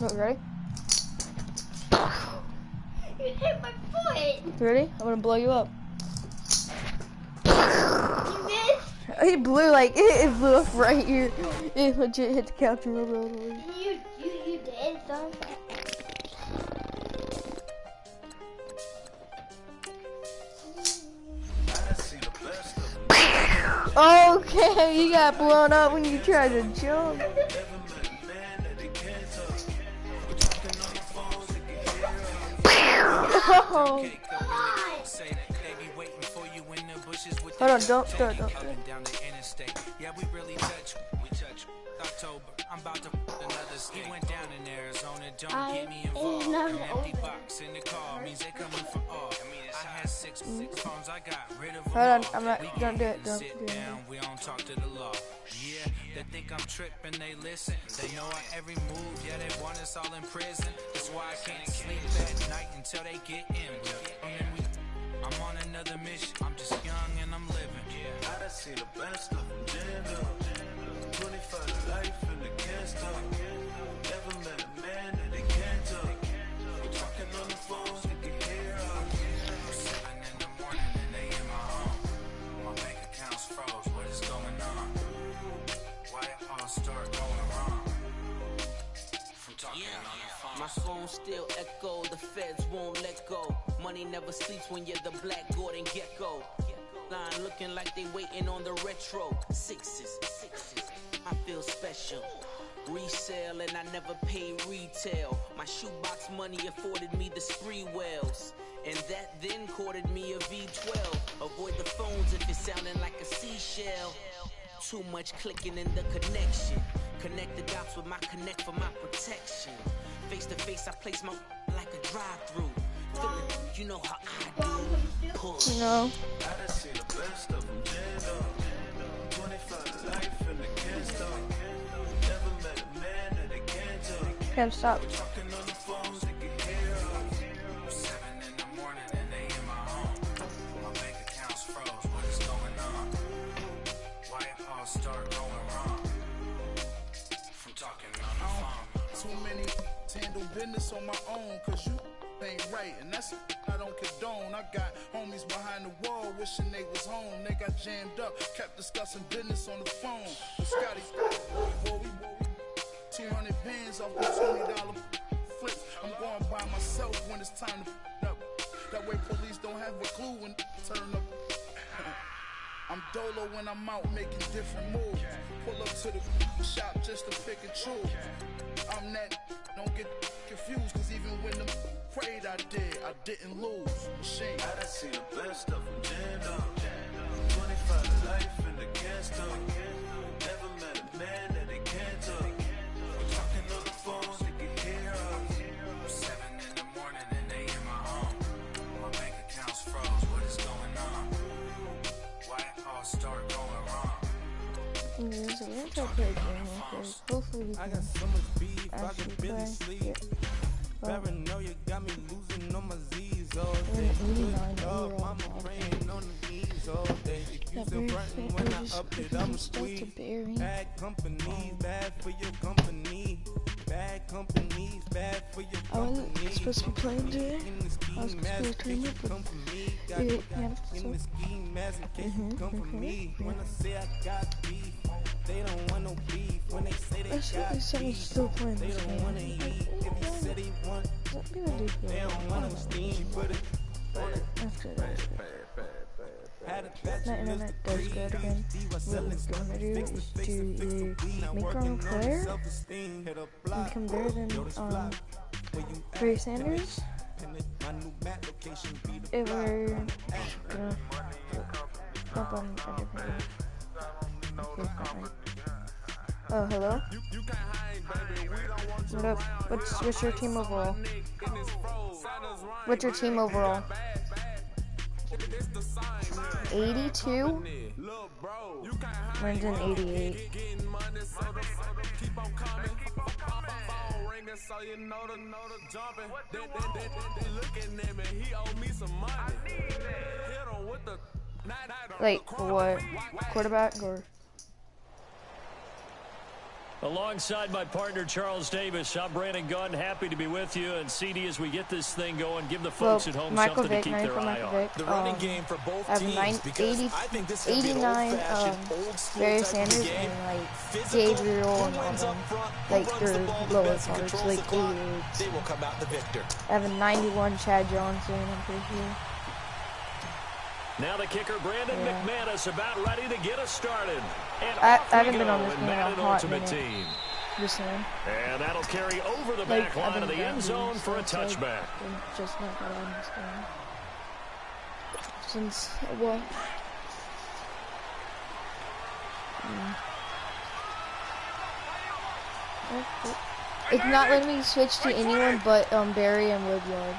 No, ready? You hit my foot. Ready? I'm gonna blow you up. You missed. It blew like it blew up right here. It legit hit the couch and rolled over. You did something. Okay, you got blown up when you tried to jump. Oh. Hold on, don't. Yeah, we really touch. We touch. October. I'm about to another ski. Went down in Arizona. Don't get me involved. An empty box in the car means they coming for all. I had six phones. I got rid of them. Hold on, I'm not. Don't do it. Don't do Sit it. down. We don't talk to the law. Yeah, they think I'm tripping. They listen. They know our every move. Yeah, they want us all in prison. That's why I can't sleep at night until they get in. I'm on another mission. I'm just young and I'm living. Yeah, I done seen the best of them jammed up. 25 life and they can't stop. Never met a man that they can't talk. We're talking on the phones, they can hear us. 7 in the morning and they in my home. My bank account's froze. What is going on? Why it all start going wrong? From talking on the phone. My phone still echo, the feds won't let go. Money never sleeps when you're the black Gordon Gecko. Line looking like they waiting on the retro. Sixes. I feel special. Resale and I never paid retail. My shoebox money afforded me the spree wells. And that then courted me a V12. Avoid the phones if it's sounding like a seashell. Too much clicking in the connection. Connect the dots with my connect for my protection. Face to face, I place my like a drive-through. You know how I do. Push. No. I done seen the best of them jammed up. 25 life and they can't stop. Never met a man that they can't talk. Can't stop. Talking on the phones, they can hear us. 7 in the morning and they in my home. My bank account's froze. What is going on? Why it all start going wrong? From talking on the phone. Too many handle business on my own, cause you ain't right, and that's I don't condone. I got homies behind the wall wishing they was home. They got jammed up, kept discussing business on the phone. But Scotty, boy, we 200 bands off the $20 flips. I'm going by myself when it's time to up. That way police don't have a clue when turn up. I'm dolo when I'm out making different moves. Pull up to the shop just to pick and choose. I'm that, don't get confused, cause even when the prayed I didn't lose. Machine. I done seen the best of them jammed up. 25 life and they can't stop. Never met a man that they can't talk. We're talking on the phones, they can hear us. 7 in the morning and they in my home. My bank account's froze. What is going on? Why it all start going wrong? There's a little play game because hopefully we I can got so much beef, I actually can play. barely sleep. Yeah. Well, Paranoia got me losing on my Z's all we're day. at 89 Good dog, overall. mama praying on the knees all day. If you That still very frontin' faint, when we're I just up it, we I'ma can start to squeeze. bury. Bad companies, bad for your company. Bad companies, bad for your I wasn't company. supposed to be playing today. In the I was scheme, supposed mask, to in turn case up, you but come for me. Got it got canceled. in the scheme, mask, in case you come for me. When I say I got beef, they don't want no beef. When they say they That's got really someone's beef, still playing they this don't game. wanna eat. If you say they want, What do I do for they it? don't want no steam. She put it After that. had a My bachelor's internet does degree. go out again. What we're gonna do is to either make our own player and become better than Barry Sanders, if we're gonna jump on a different game. Oh, hello? What up? What's your team overall? What's your team overall? 82? Mine's an 88. Like, what? Quarterback or? Alongside my partner, Charles Davis, I'm Brandon Gunn. Happy to be with you. And CD, as we get this thing going, give the folks at home something to keep their eye on. The running game for both teams, because I think this is going to be an old-fashioned, old-school Barry type Sanders of game. and like Physical, Gabriel and who all wins them, up front, like who runs their the ball the lower best and cards, controls like the clock, 88s. they will come out the victor. I have a 91 Chad Johnson, I'm pretty sure. Now the kicker, Brandon McManus, about ready to get us started. And I off haven't we been go on this in game in a Madden hot Ultimate minute. Team. Just saying. And that'll carry over the Like, back I've line been of the end zone for a since, touchback. Like, just not got on this game. Since, well... It's not letting me switch to anyone but Barry and Woodyard.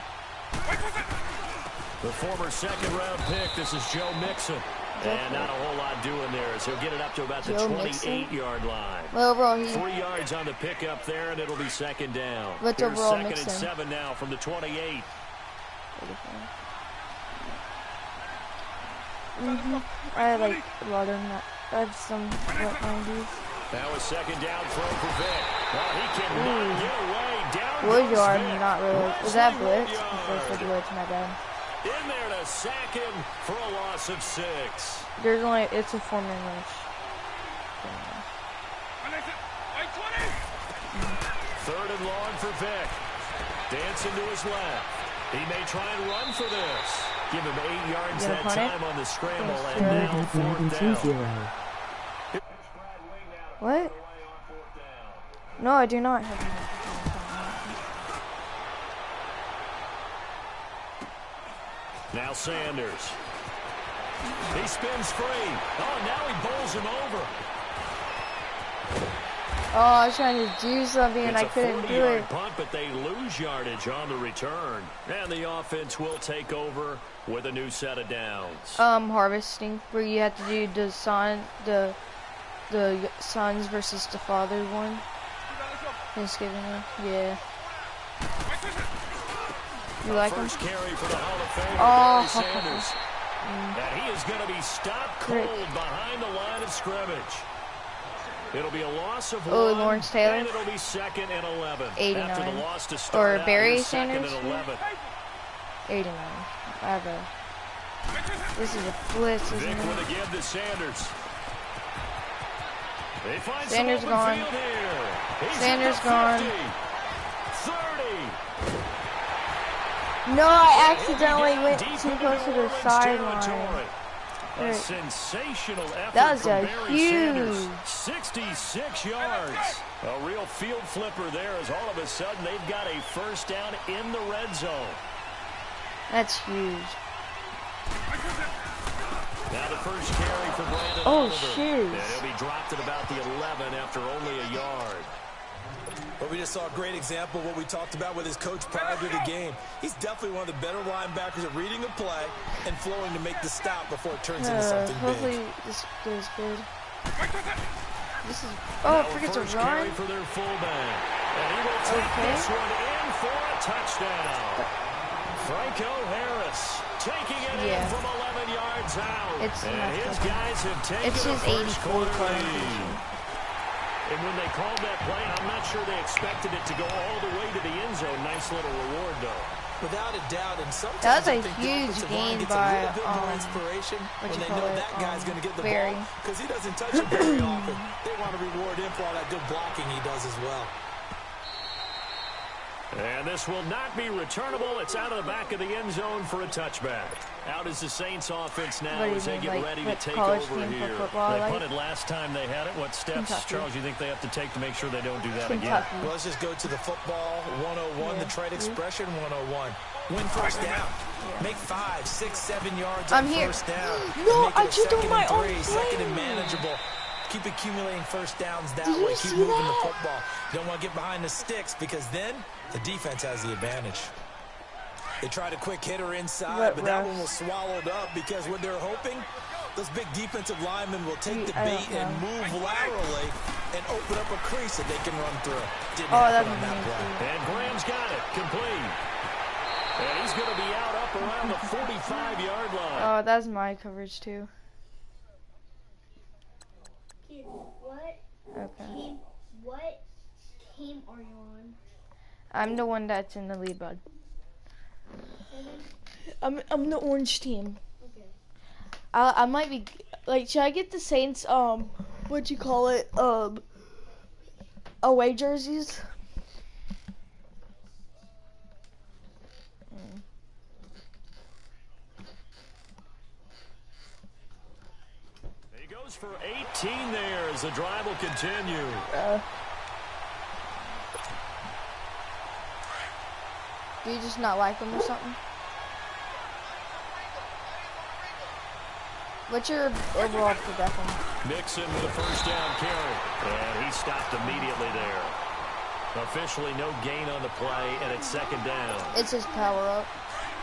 The former second-round pick, this is Joe Mixon. And not a whole lot doing there, as he'll get it up to about the 28-yard line. Well, overall, 3 yards on the pickup there, and it'll be second down. But Here's overall, second Mixon. and 7 now from the 28. I like a lot of them. I have some 90s. Now a second down throw for Vic. Well, he cannot get away. Down Woodyard, goes Vic. not really. Is that Leslie blitz? Woodyard. That's a blitz, my bad. In there to sack him for a loss of 6. There's only, it's a 4-man rush. Third and long for Vic. Dancing to his left. He may try and run for this. Give him 8 yards that time on the scramble, and now 4th down. What? No, I do not have any. Now Sanders. He spins free. Oh, now he bowls him over. Oh, I was trying to do something and I couldn't do it. It's a 40-yard punt, but they lose yardage on the return. And the offense will take over with a new set of downs. Harvesting, where you have to do the sons versus the father one. Thanksgiving one. Yeah. You like him? First carry for the Hall of Famer, Oh. Barry Sanders. And he is going to be stopped cold behind the line of scrimmage. It'll be a loss of 1. Oh, Lawrence Taylor. And it'll be 2nd and 11. 89. After the loss to start Or out, Barry here's 2nd Sanders. and 11. 89. I have a... This is a blitz, isn't Vic it? with a give to Sanders. They find Sanders some gone. open field here. He's Sanders at the gone. 50, 30. No, I accidentally went too close to the sideline. A sensational effort That was from a Barry huge... Sanders. 66 yards. A real field flipper there, as all of a sudden they've got a first down in the red zone. That's huge. Now the first carry for Brandon Oh, Oliver. shoot. And he'll be dropped at about the 11 after only a yard. But we just saw a great example of what we talked about with his coach prior to the game. He's definitely one of the better linebackers at reading a play and flowing to make the stop before it turns into something Hopefully big. this goes good. This is... Oh, forget to First run. carry for their fullback. And he will take this one in for a touchdown. Franco Harris taking it in from 11 yards out. And his guys have taken it's a his first 84 quarter point. lead. And when they called that play, I'm not sure they expected it to go all the way to the end zone. Nice little reward, though. Without a doubt, and sometimes That was a I think huge the offensive line gain gets by, a little bit more inspiration when they know that guy's going to get the Barry. ball because he doesn't touch it very often. They want to reward him for all that good blocking he does as well. And this will not be returnable. It's out of the back of the end zone for a touchback. Out is the Saints offense now as they get ready to take over here. They punted last time they had it. What steps, Charles, you think they have to take to make sure they don't do that again? Well, let's just go to the football 101, the trade expression 101. Win first down. Make 5, 6, 7 yards on first down. No, I just jumped on my own play. Second and manageable. Keep accumulating first downs that way. Keep moving the football. You don't want to get behind the sticks because then the defense has the advantage. They tried a quick hitter inside, but that one was swallowed up because what they're hoping, those big defensive linemen will take the bait and move laterally and open up a crease that they can run through. Didn't happen on that play. And Graham's got it. Complete. And he's going to be out up around the 45-yard line. Oh, that's my coverage, too. What? Okay. What? I'm the one that's in the lead, bud. I'm the orange team. Okay. I might be like, should I get the Saints what'd you call it, away jerseys? He goes for 18 there as the drive will continue. Do you just not like him or something? What's your overall for Beckham? Mixon with a first down carry. And he stopped immediately there. Officially no gain on the play, and it's second down. It's his power up.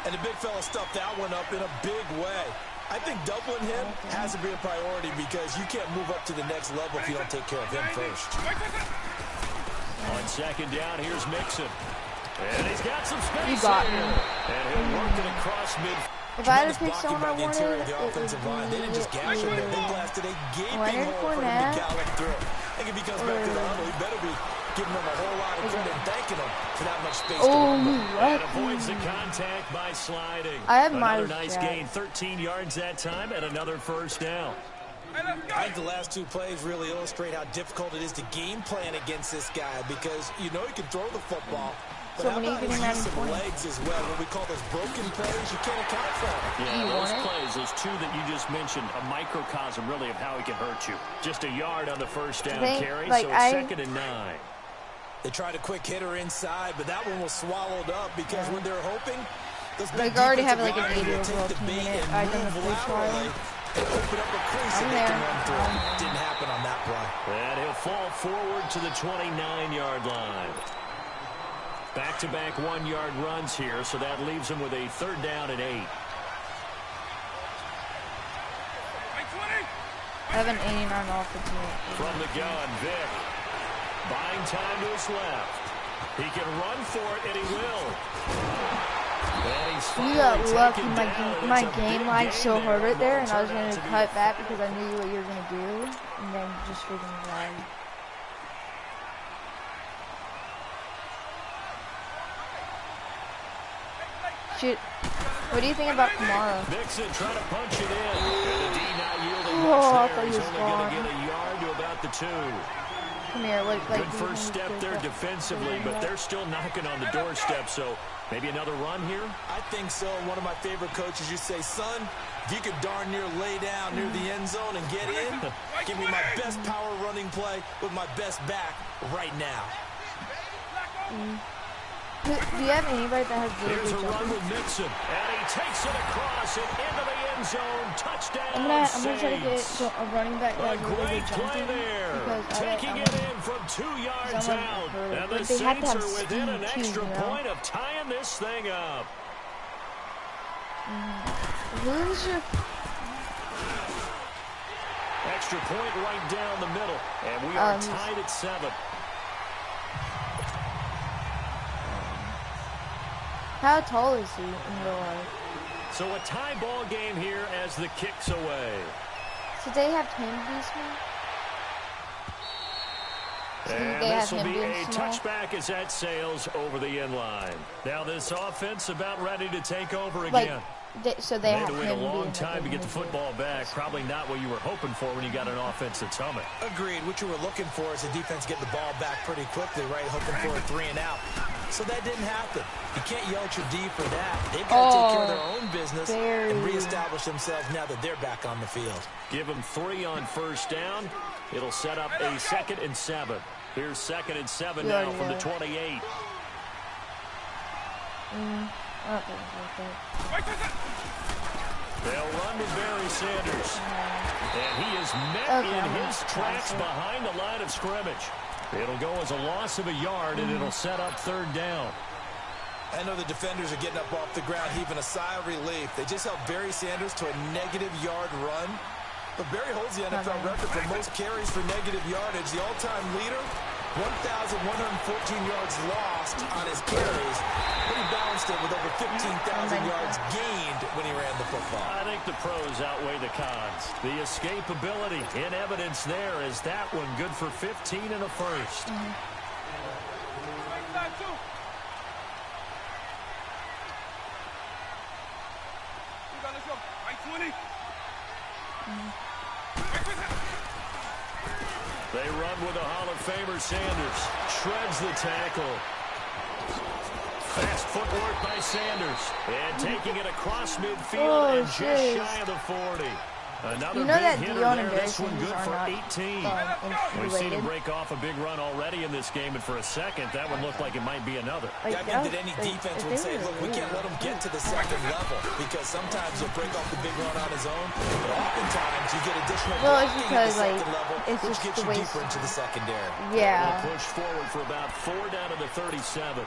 And the big fella stuffed that one up in a big way. I think doubling him has to be a priority because you can't move up to the next level if you don't take care of him first. On second down, here's Mixon. And he's got some space. You got him. And he'll work it across mid. If I had to pick someone I wanted, the offensive line. They didn't just gash him there. They blasted a gaping hole for him Fournette, to gallop through. I think if he comes back to the huddle, he better be giving them a whole lot of credit and thanking them for that much space to run. And avoids the contact by sliding. I have another Myers nice Jack. gain, 13 yards that time, and another first down. I think the last two plays really illustrate how difficult it is to game plan against this guy because you know he can throw the football. But So how when are you about his getting use that of point? legs as well? What we call those broken plays, you can't account for them. Yeah, You those want it? plays, those two that you just mentioned, a microcosm really of how he can hurt you. Just a yard on the first down carry, like, so it's second and 9. They tried a quick hitter inside, but that one was swallowed up because when they're hoping, those big Like, I already have defensive like an linemen 80 will overall take the team bait in it. and I done the move free trial. laterally and open up a crease I'm that they can there. run through. Didn't happen on that play. And he'll fall forward to the 29-yard line. Back-to-back 1-yard runs here, so that leaves him with a third down and 8. I have an 89 offensive. From the gun, Vic. Buying time to his left. He can run for it, and he will. And he's You got finally lucky. taken down. My It's a game big line gain so there hurt it on there, what and I was turned going out to be cut a back because I knew what you were going to do, and then just freaking died. Shoot. What do you think about Kamara? Mixon trying to punch it in. And the D not yielding Oh, I much thought there. he He's was only going gone. to get a yard to about the 2. Come here. What, like, Good do you first think step he there did that? defensively, but they're still knocking on the doorstep, so maybe another run here? I think so. One of my favorite coaches, you say, son, if you could darn near lay down near the end zone and get in, give me my best power running play with my best back right now. Do you have anybody that has really Here's good a run jumping? with Mixon, and he takes it across and into the end zone. Touchdown, I'm gonna try to get Saints. a running back A that has really great good play jumping there. because Taking I it in from 2 yards someone out. heard it, And but the they have to Saints have are within an speed too, extra you know? point of tying this thing up. Who's your... Extra point right down the middle. And we are tied at 7. How tall is he in real life? So a tie ball game here as the kick's away. So they have him be small? And they this have will him be being a small? touchback as that sails over the end line. Now this offense about ready to take over Like, again. so they They have had to wait him a long being time to get the like football back. Probably not what you were hoping for when you got an offense that's humming. Agreed. What you were looking for is the defense getting the ball back pretty quickly, right? Hoping for a 3 and out. So that didn't happen. You can't yell at your D for that. They've got to take care of their own business and reestablish themselves now that they're back on the field. Give them 3 on first down. It'll set up a 2nd and 7. Here's 2nd and 7 now from the 28. I don't think it's like They'll run with Barry Sanders. And he is met in his tracks behind the line of scrimmage. It'll go as a loss of a yard, and it'll set up 3rd down. I know the defenders are getting up off the ground, heaving a sigh of relief. They just held Barry Sanders to a negative yard run. But Barry holds the NFL record for most carries for negative yardage. The all-time leader, 1,114 yards lost on his carries. But he balanced it with over 15,000 yards gained when he ran the football. I think the pros outweigh the cons. The escapability in evidence there is that one good for 15 and a first. They run with a Hall of Famer. Sanders shreds the tackle. Fast footwork by Sanders. And taking it across midfield and just shy of the 40. Another big hitter there. This one good for 18. We've seen him break off a big run already in this game, and for a second, that would look like it might be another. I think that any defense would say, look, we can't let him get to the second level, because sometimes he'll break off the big run on his own, but oftentimes you get additional blocking at the second level, which gets you deeper into the secondary. Yeah. Push forward for about 4 down to the 37.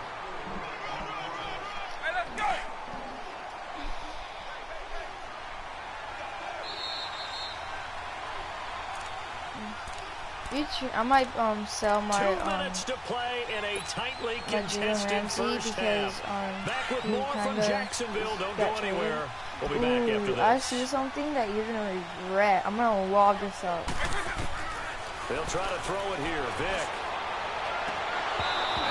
I might sell my 2 minutes to play in a tightly contested first half. Back with more from Jacksonville. Don't go anywhere. We'll be back after this. I see something that you're gonna regret. I'm gonna log this up. They'll try to throw it here. Vic.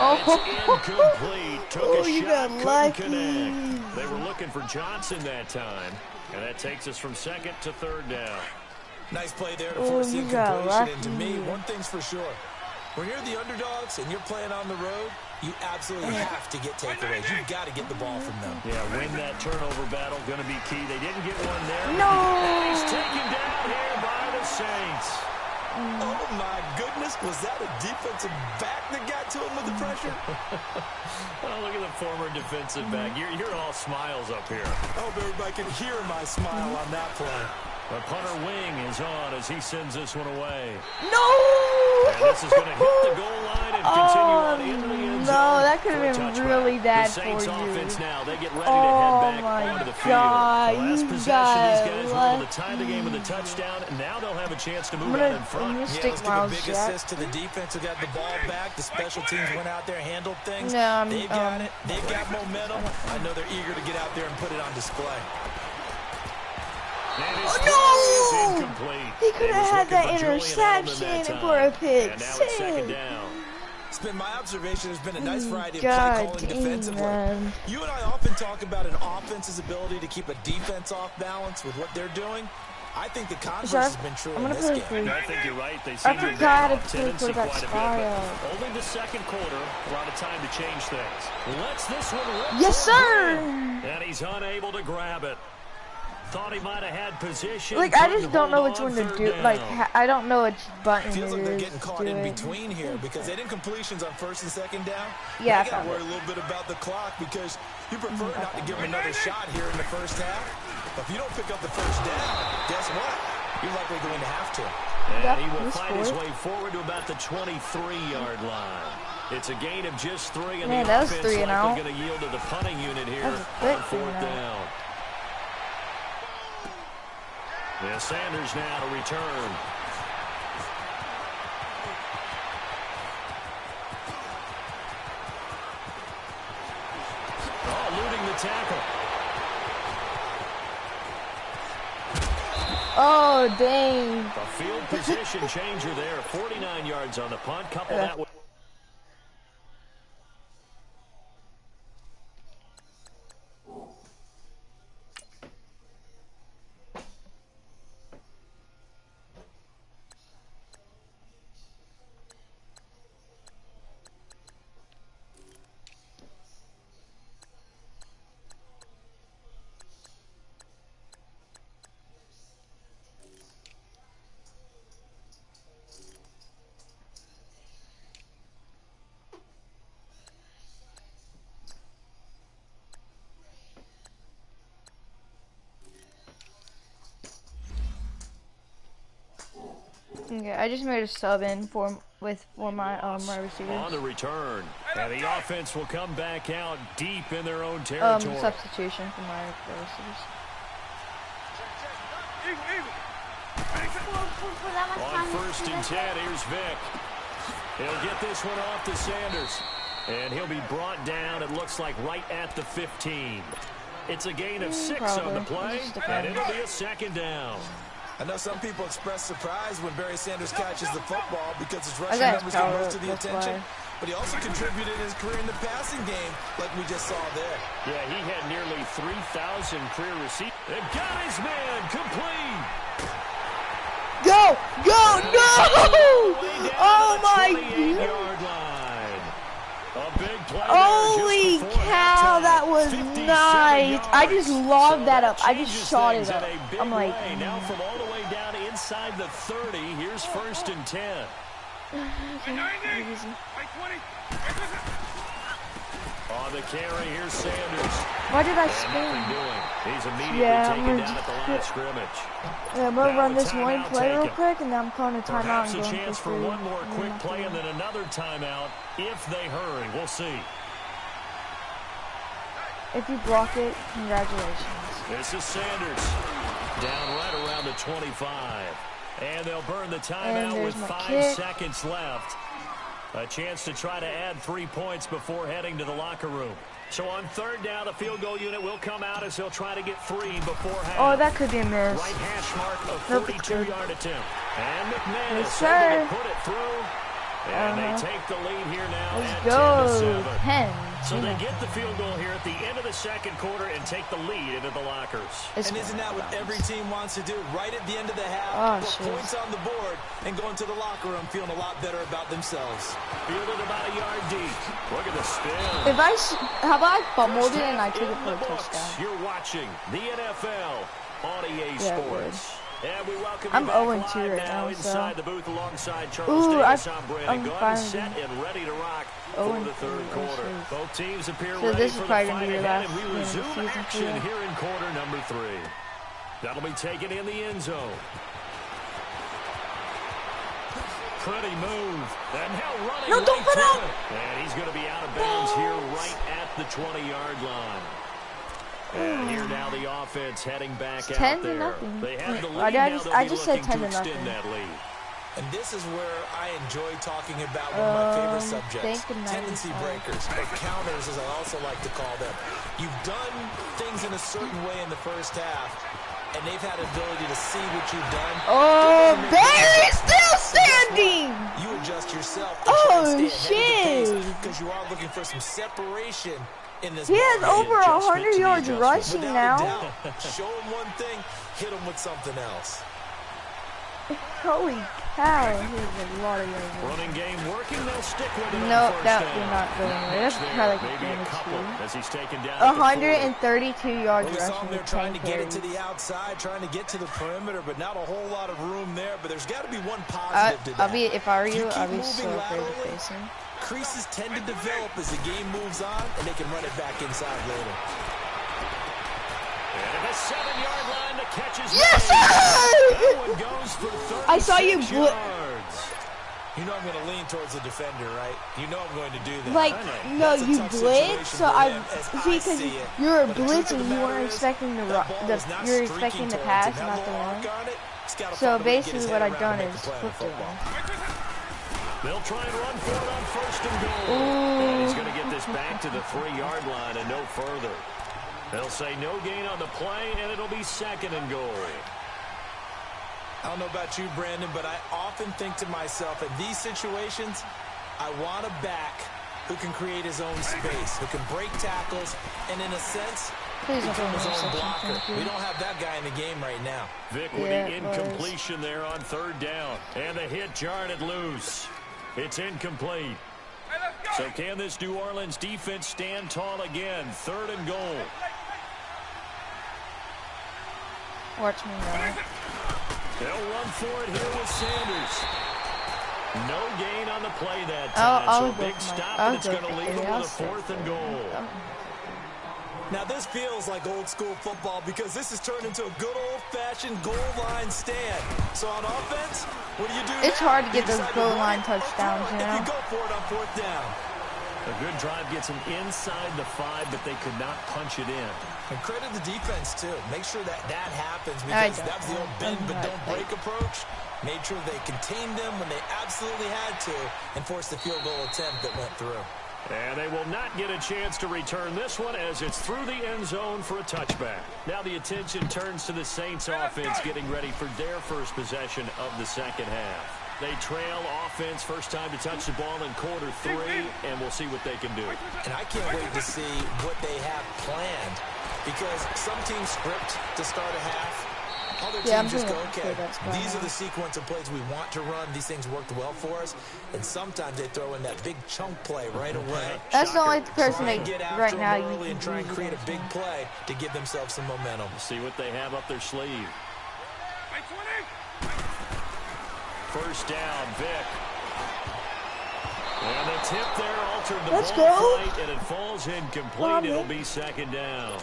Oh, it's incomplete. Took a you shot, got lucky. Connect. They were looking for Johnson that time, and that takes us from 2nd to 3rd down. Nice play there to force the incompletion, and to me, one thing's for sure. When you're the underdogs and you're playing on the road, you absolutely have to get takeaways. You've got to get the ball from them. Yeah, win that turnover battle, going to be key. They didn't get one there. No! And he's taken down here by the Saints. Oh, my goodness. Was that a defensive back that got to him with the pressure? Oh, look at the former defensive back. You're all smiles up here. I hope everybody can hear my smile on that play. The punter wing is on as he sends this one away. No! And this is going to hit the goal line and continue on into the end zone. No, that could have been really bad for you. The Saints offense now, they get ready to head back onto the field. God, Last possession, these guys were able to tie the game with a touchdown, and now they'll have a chance to move out in front. Let's give a big assist to the defense who got the ball back. The special teams went out there, handled things. They've got it. They've got momentum. I know they're eager to get out there and put it on display. Oh, no! He could have had that interception for a pick. And now it's 2nd down. It's been my observation. There's been a nice variety of play calling defensively. You and I often talk about an offense's ability to keep a defense off balance with what they're doing. I think the converse has been true in this game. I think you're right. They seem to have developed tendency quite a bit, but only the 2nd quarter, a lot of time to change things. Let's this one rip. Yes, sir! And he's unable to grab it. Thought he might have had position. Like, I just don't know which one to do. Like, I don't know which button feels like they're getting caught in between here because they didn't completions on 1st and 2nd down. Yeah, you got to worry a little bit about the clock because you prefer not to give them another shot here in the first half. But if you don't pick up the first down, guess what? You're likely going to have to. And he will find his way forward to about the 23-yard line. It's a gain of just 3, and the offense likely going to yield to the punting unit here on 4th down. Yeah, Sanders now to return. Oh, eluding the tackle. Oh, dang. A field position changer there. 49 yards on the punt. Couple that with. Okay, I just made a sub in for my receivers. On the return, and the offense will come back out deep in their own territory. Substitution for my receivers. On 1st and 10, here's Vic. He'll get this one off to Sanders, and he'll be brought down. It looks like right at the 15. It's a gain of 6 on the play, and it'll be a 2nd down. I know some people express surprise when Barry Sanders catches the football because his rushing numbers get most of the attention. but he also contributed in his career in the passing game, like we just saw there. Yeah, he had nearly 3,000 career receipts. And got his man complete. Go! Go! No! Oh my God! A big play. Holy cow, that was nice. I just lobbed that up. I just shot it up. I'm like, now from all the way down inside the 30, here's 1st and 10. On the carry, here's Sanders. Why did I spin? He's immediately taken down at the line of scrimmage. Yeah, I'm gonna run this one play real quick, and then I'm calling a timeout and going going a chance for 3. one more quick play and then another timeout if they hurry. We'll see. If you block it, congratulations. This is Sanders. Down right around the 25. And they'll burn the timeout with 5 seconds left. A chance to try to add 3 points before heading to the locker room. So on 3rd down, the field goal unit will come out as they'll try to get 3 before half. Oh, that could be a miss. Right hash mark, a 42-yard attempt. And McManus able to put it through. And they take the lead here now Let's at 10-7. 10. So they get the field goal here at the end of the 2nd quarter and take the lead into the lockers. And isn't that what every team wants to do? Right at the end of the half, put points on the board and go into the locker room feeling a lot better about themselves. Fielded about a yard deep. Look at the spin. How about I fumbled it and I took it for a touchdown? You're watching the NFL on EA Sports. And we welcome I'm you 0-2 right now, inside the booth alongside Charles Davis. I'm Brandon Glenn, set and ready to rock for the 3rd quarter. Both teams appear ready for the fight ahead, and we resume action here in quarter number 3. That'll be taken in the end zone. Pretty move. And now running don't put up. And he's going to be out of bounds here right at the 20-yard line. And here now the offense heading back out there. 10-0. They have the lead I just said 10-0. That lead. And this is where I enjoy talking about one of my favorite subjects, tendency breakers, or counters as I also like to call them. You've done things in a certain way in the first half, and they've had ability to see what you've done. Oh, there is still standing! You adjust yourself to oh, try and stay ahead of the shit! because you are looking for some separation in this He has over 100 yards rushing now. Show him one thing, hit him with something else. Holy cow, he has a lot of yards. Running game working, they'll stick with it. Nope, that you're not going away. That's probably like maybe a couple as he's taken down 132 yards rushing. Well, they're trying to get it to the outside, trying to get to the perimeter, but not a whole lot of room there. But there's got to be one positive to that. If I were you, I'd be so afraid to face him. Creases tend to develop as the game moves on, and they can run it back inside later. And the 7-yard line, the catch is yes, sir! That one goes for 36 I saw you yards. You know I'm going to lean towards the defender, right? You know I'm going to do that. Like, no, you blitz, so because you're blitzing, you weren't expecting you're expecting the pass, not the run. So basically what I've done is flipped it on. They'll try and run for it on 1st and goal. And he's going to get this back to the 3-yard line and no further. They'll say no gain on the play, and it'll be 2nd and goal. I don't know about you, Brandon, but I often think to myself, in these situations, I want a back who can create his own space, who can break tackles, and in a sense, become his own blocker. We don't have that guy in the game right now. Vic with the incompletion there on 3rd down. And the hit jarred loose. It's incomplete. So can this New Orleans defense stand tall again? 3rd and goal. Watch me now. They'll run for it here with Sanders. No gain on the play that time. So a big stop, and it's going to leave them with a 4th and goal. Now this feels like old school football because this has turned into a good old-fashioned goal line stand. So on offense, what do you do? It's hard to get those goal line touchdowns, you know. If you go for it on 4th down. A good drive gets them inside the 5, but they could not punch it in. And credit the defense too. Make sure that happens because that was the old bend but don't break approach. Made sure they contained them when they absolutely had to and forced the field goal attempt that went through. And they will not get a chance to return this one as it's through the end zone for a touchback. Now the attention turns to the Saints offense getting ready for their first possession of the 2nd half. They trail offense, first time to touch the ball in quarter 3, and we'll see what they can do. And I can't wait to see what they have planned, because some teams script to start a half. Other teams just go, okay, these are the sequence of plays we want to run. These things worked well for us. And sometimes they throw in that big chunk play right away. That's the only person they right now you can and try and create a big play to give themselves some momentum. See what they have up their sleeve. First down, Vic. And the tip there altered the ball flight, and it falls incomplete. It'll be second down.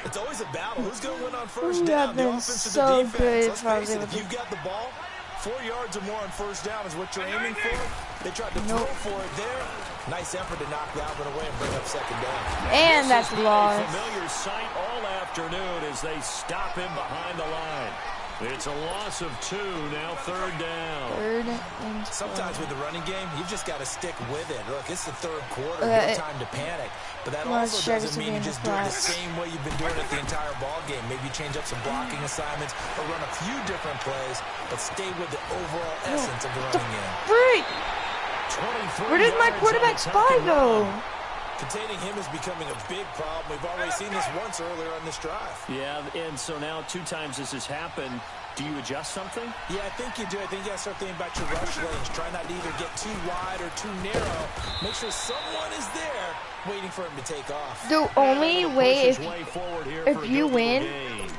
It's always a battle. Who's going to win on first down? The offense so or the defense? Good Let's face it, if you've got the ball, 4 yards or more on first down is what you're aiming for. They tried to throw for it there. Nice effort to knock Galvin away and bring up second down. And that's a loss. Familiar sight all afternoon as they stop him behind the line. It's a loss of 2, now third down. Sometimes with the running game, you've just got to stick with it. Look, it's the third quarter, no time to panic. But that also doesn't mean you just do it the same way you've been doing it the entire ball game. Maybe change up some blocking assignments or run a few different plays, but stay with the overall essence of the running game. Freak! Where did my quarterback spy go? Containing him is becoming a big problem. We've already seen this once earlier on this drive. Yeah, and so now 2 times this has happened. Do you adjust something? Yeah, I think you do. I think you got to start thinking about your rush lanes. Try not to either get too wide or too narrow. Make sure someone is there waiting for him to take off. The only way if you win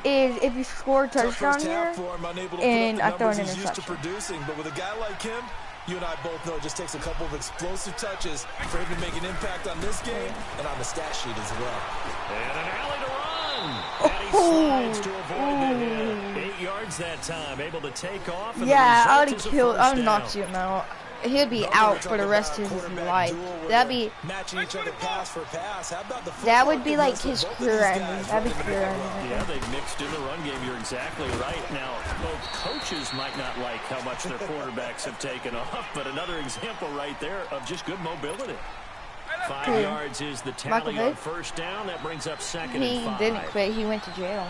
is if you score a touchdown here and I throw an interception. But with a guy like him, you and I both know it just takes a couple of explosive touches for him to make an impact on this game and on the stat sheet as well. And an alley to run. And he slides to avoid the hit. 8 yards that time, able to take off. And I would have killed. I would have knocked him out. He'd be out for the rest of his life. That'd be matching each other pass for pass. How about the that would be like his career ending. That'd be career ending. Yeah, they mixed in the run game. You're exactly right. Now, both coaches might not like how much their quarterbacks have taken off, but another example right there of just good mobility. 5 yards is the tally on first down. That brings up second and 5. He didn't quit. He went to jail.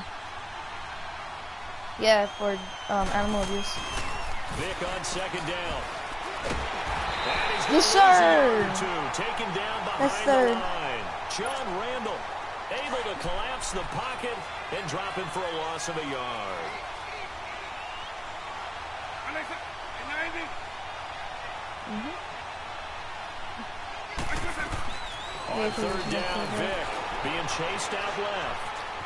Yeah, for animal abuse. Vic on second down. Yes, sir. Taken down behind the line. John Randall able to collapse the pocket and drop him for a loss of a yard. On third down, Vic being chased out left.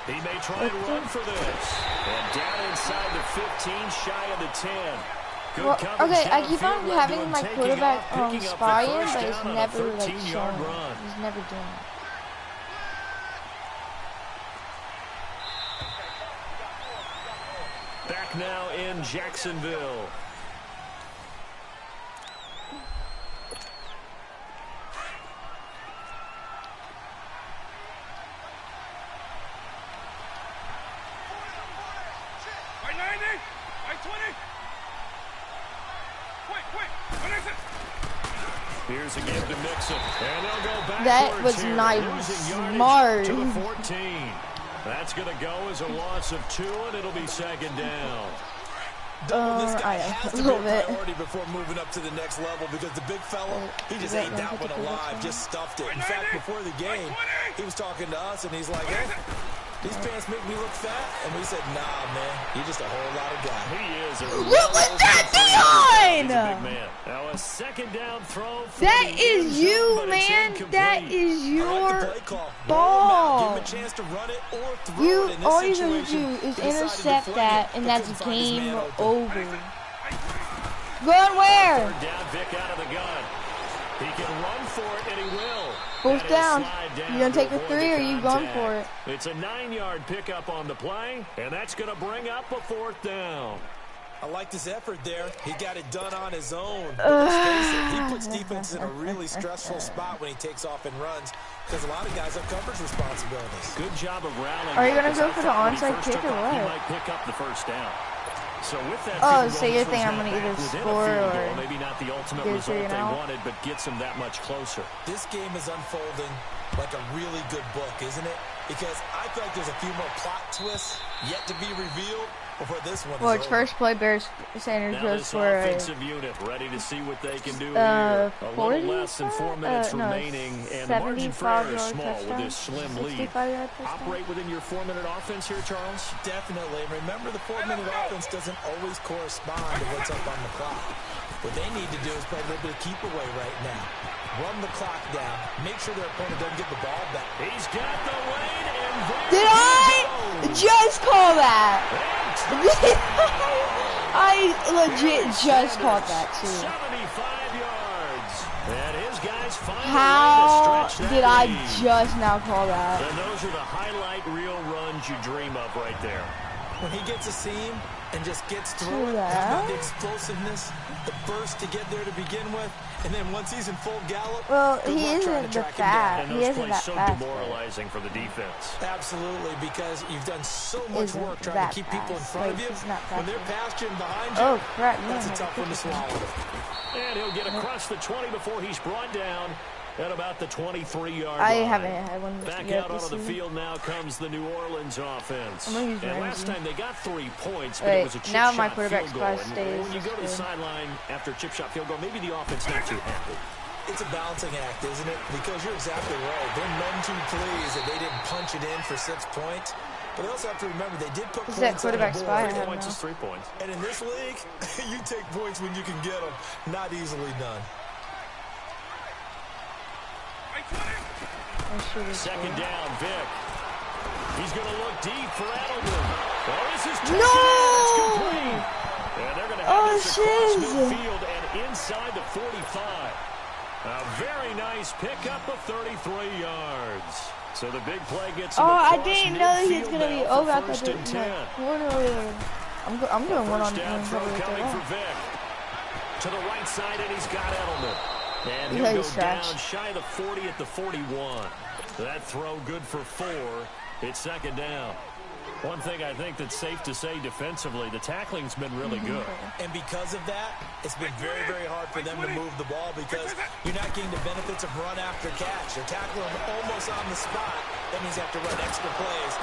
He may try and run for this. And down inside the 15, shy of the 10. Well, okay, I keep on having my quarterback spy in, but it's never like showing. He's never doing it. Back now in Jacksonville. Here's a game to mix it, and they'll go back. That was nice, smart. To the 14. That's going to go as a loss of 2, and it'll be second down. This guy has to be a priority before moving up to the next level, because the big fella, he just ate that one alive, just stuffed it. In fact, before the game, he was talking to us, and he's like, hey, these pants make me look fat. And we said, nah, man, you're just a whole lot of guy. He is a what was that, Dion? Big man. Now a second down throw. That is you, man. That is your ball. Give him a chance to run it or throw it. All you have to do is intercept that, and that's game over. Going where? Third down, Vic out of the gun. He can run for it, and he will. Fourth down. You gonna take the 3 or are you going for it? It's a 9-yard pickup on the play, and that's gonna bring up a 4th down. I like this effort there. He got it done on his own. He puts defense in a really stressful spot when he takes off and runs, because a lot of guys have coverage responsibilities. Good job of rallying. Are you gonna go for the onside kick or what? He might pick up the first down. So with that, so you're thinking I'm going to either score or maybe not the ultimate result they wanted, but gets them that much closer. This game is unfolding like a really good book, isn't it? Because I feel like there's a few more plot twists yet to be revealed, before this one Well, is its over. first play, Sanders goes for a offensive unit ready to see what they can do here. A little less than 4 minutes remaining, and the margin for error is small with this slim lead. Operate within your 4-minute offense here, Charles? Definitely. Remember, the 4-minute offense doesn't always correspond to what's up on the clock. What they need to do is play a little bit of keep away right now. Run the clock down. Make sure their opponent doesn't get the ball back. He's got the lead, and there Did I just call that? I legit just caught that too. 75 yards. And his guys find How a way to stretch that did I lead. just now call that? And those are the highlight reel runs you dream of right there. When he gets a seam and just gets through it, having the explosiveness, the burst to get there to begin with, and then once he's in full gallop, Well, good he luck trying isn't to the track him down. And He those isn't plays that so fast. demoralizing for the defense. Absolutely, because you've done so much Isn't work trying that to keep people in fast. front of Like, you. he's not When that they're fast. past you and behind you, Oh crap! that's a tough one to swallow. And he'll get across the 20 before he's brought down at about the 23-yard I line. haven't had one Back yet out this onto the season. field now comes the New Orleans offense. I'm gonna use And Ramsey. last time they got 3 points, but Wait, it was a chip now my shot quarterback field goal. spot And stays when you go to the good. sideline after a chip shot field goal, maybe the offense not too happy. It's a balancing act, isn't it? Because you're exactly right. They're none too pleased that they didn't punch it in for 6 points. But they also have to remember they did put Is points that on the quarterback board. spy? I 3 don't points know. is 3 points. And in this league, you take points when you can get them. Not easily done. Second down, Vic. He's going to look deep for Edelman. Oh, this is No! It's complete. And they're going to have this across shiz. midfield and inside the 45. A very nice pickup of 33 yards. So the big play gets him I across didn't know he was midfield gonna be now over. for I thought first it and was 10. I'm doing one on First down one throw coverage coming right for now. Vic. To the right side, and he's got Edelman. And he'll Yeah, go he's down trash. shy of the 40 at the 41. That throw good for 4. It's second down. One thing I think that's safe to say defensively, the tackling's been really good. And because of that, it's been very, very hard for them to move the ball because you're not getting the benefits of run after catch. You're tackling them almost on the spot. That means you have to run extra plays.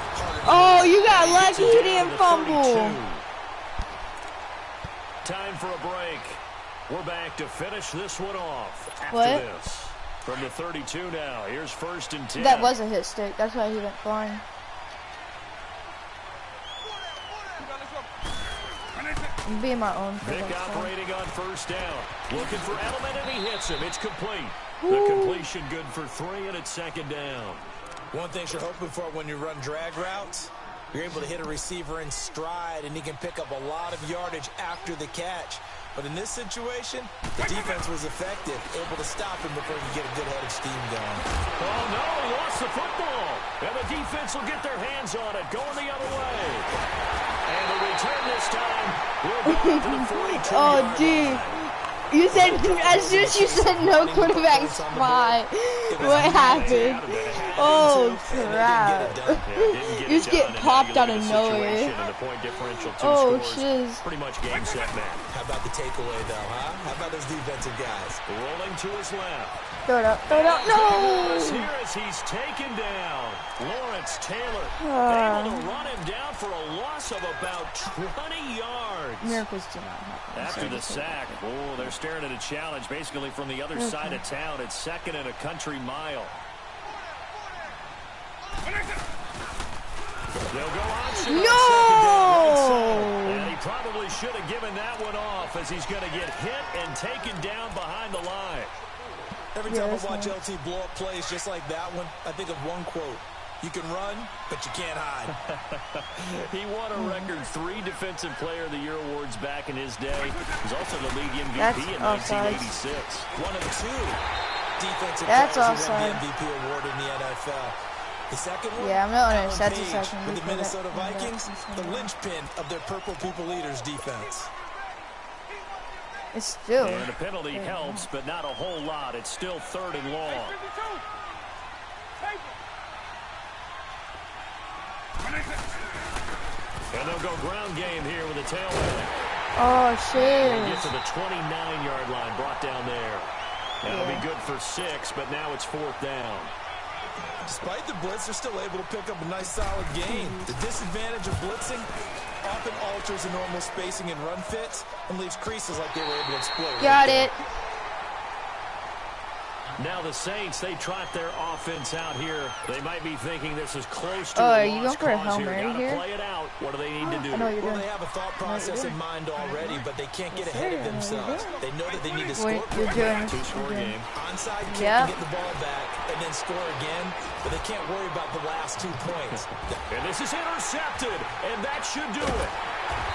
Oh, you got lucky he didn't fumble. Time for a break. We're back to finish this one off after What? this. From the 32 now, here's first and 10. That was a hit stick. That's why he went flying. I'm being my own. Vic operating on first down. Looking for Edelman, and he hits him. It's complete. The completion good for 3, and it's second down. One thing you're hoping for when you run drag routes, you're able to hit a receiver in stride, and he can pick up a lot of yardage after the catch. But in this situation, the defense was effective, able to stop him before he could get a good head of steam going. Oh, no, he lost the football. And the defense will get their hands on it, going the other way. And the return this time will go to the 42. Oh, dude. You said, as soon as you said no quarterback spy, what happened? Oh, crap. You just get popped out of nowhere. Oh, shiz. Pretty much game, set, match. How about the takeaway, though, huh? How about those defensive guys? Rolling to his left. Throw it up, no! Here as he's taken down. Lawrence Taylor able to run him down for a loss of about 20 yards. Miracles do not happen. After the sack, they're staring at a challenge basically from the other side of town. It's second and a country mile. They'll go option on second down right side. And he probably should have given that one off as he's going to get hit and taken down behind the line. Every time I watch LT blow up plays just like that one, I think of one quote. You can run, but you can't hide. He won a record 3 Defensive Player of the Year awards back in his day. He was also the league MVP in 1986. One of 2 defensive That's players who won offside. the MVP award in the NFL. The second one, Yeah, I'm not Alan honest. That's a Page second. with the Minnesota That- Vikings, the linchpin of their Purple People Eaters defense. It's still. And a penalty helps, but not a whole lot. It's still 3rd and long. And they'll go ground game here with a tailback. Oh, shit. Get to the 29-yard line, brought down there. That'll be good for 6, but now it's 4th down. Despite the blitz, they're still able to pick up a nice solid gain. The disadvantage of blitzing often alters the normal spacing and run fits and leaves creases like they were able to exploit. Got it. Now the Saints, they trot their offense out here. They might be thinking this is close to are a you lost going for a cause Hail here. Mary Gotta here? play it out. What do they need to do? I know you're Well, doing. they have a thought process in mind already, but they can't get ahead of themselves. They know that they need to score. You're doing. Two-score game. Onside kick Yep. to get the ball back and then score again, but they can't worry about the last 2 points. And this is intercepted, and that should do it.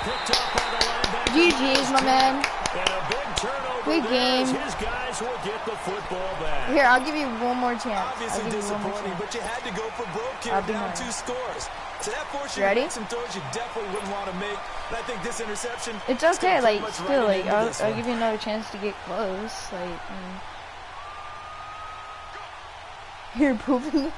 Picked up by the linebacker. GG's, my man. And a big turnover. Good game. His guys will get the football back. Here, I'll give you one more chance. Obviously disappointing, but you had to go for broke here, down nice. 2 scores. So that forced you to Ready? make some throws you definitely wouldn't want to make. And I think this interception. It's okay, pretty like, much still, right like, into I'll this one. give you another chance to get close, like, You're pooping.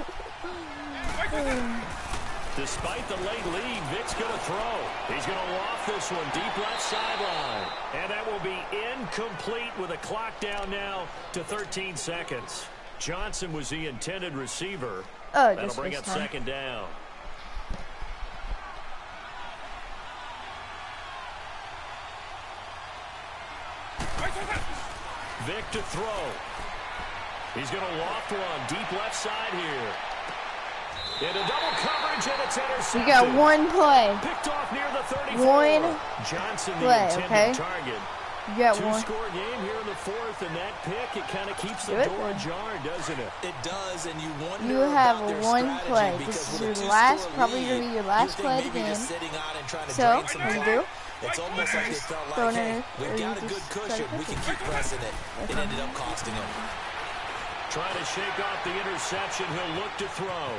Despite the late lead, Vic's going to throw. He's going to loft this one deep left sideline. And that will be incomplete with a clock down now to 13 seconds. Johnson was the intended receiver. Oh, that'll bring up second down. Vic to throw. He's going to loft one deep left side here. In a double coverage, and it's intercepted. You got one play. Picked off near the 34. One Johnson, the play, intended okay? target. You got one. Two-score game here in the fourth, and that pick, it kind of keeps the door ajar, doesn't it? It does, and you wonder You have about their one strategy play. because This is with a your two-score last, probably lead, going to be your last you play think of the maybe game. just sitting on and trying to So, drain some what do you clock. do? It's almost like they felt Throw like, it hey, in, or we've you got a just good try to cushion. push We it. can keep pressing it. It ended up costing them. Trying to shake off the interception. He'll look to throw.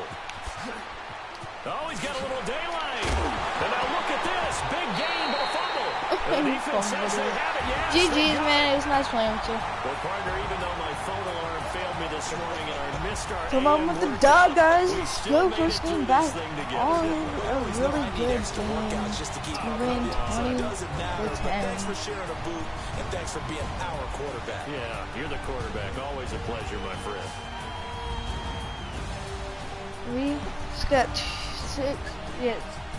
Oh, he's got a little daylight. And now look at this. Big game, but a fumble. The defense says they have it. Yes, GG's, man. It was nice playing with you. Well, partner, even though my phone alarm failed me this morning and I missed our Come on AM with the workout, dub, guys. we Let's still go. made First it through game this back thing together, on didn't we? a really good Extra workouts just to keep game. up We win with it. So it 20 doesn't matter, to but 10. thanks for sharing a boot, and thanks for being our quarterback. Yeah, you're the quarterback. Always a pleasure, my friend. We just got two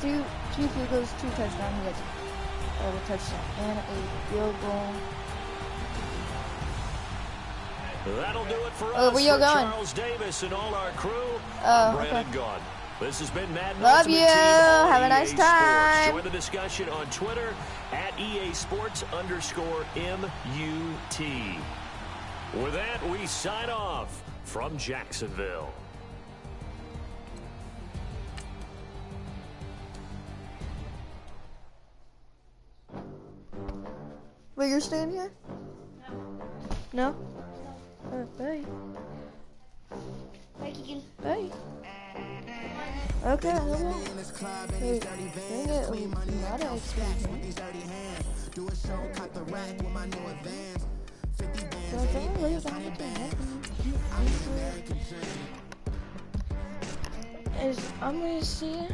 field goals, 2 touchdowns. We got a touchdown and a field goal. That'll do it for Oh, us. where you For going? Charles Davis and all our crew. Oh, Brandon okay. Gaudin. This has been Madden Love Ultimate you. Team on Have a EA nice Sports. time. Join the discussion on Twitter at EA Sports_MUT. With that, we sign off from Jacksonville. Wait, you're staying here? No. Bye. Bye, Keegan. Bye. Okay, I will. Hey, dang it, not an experience. I'm gonna see it.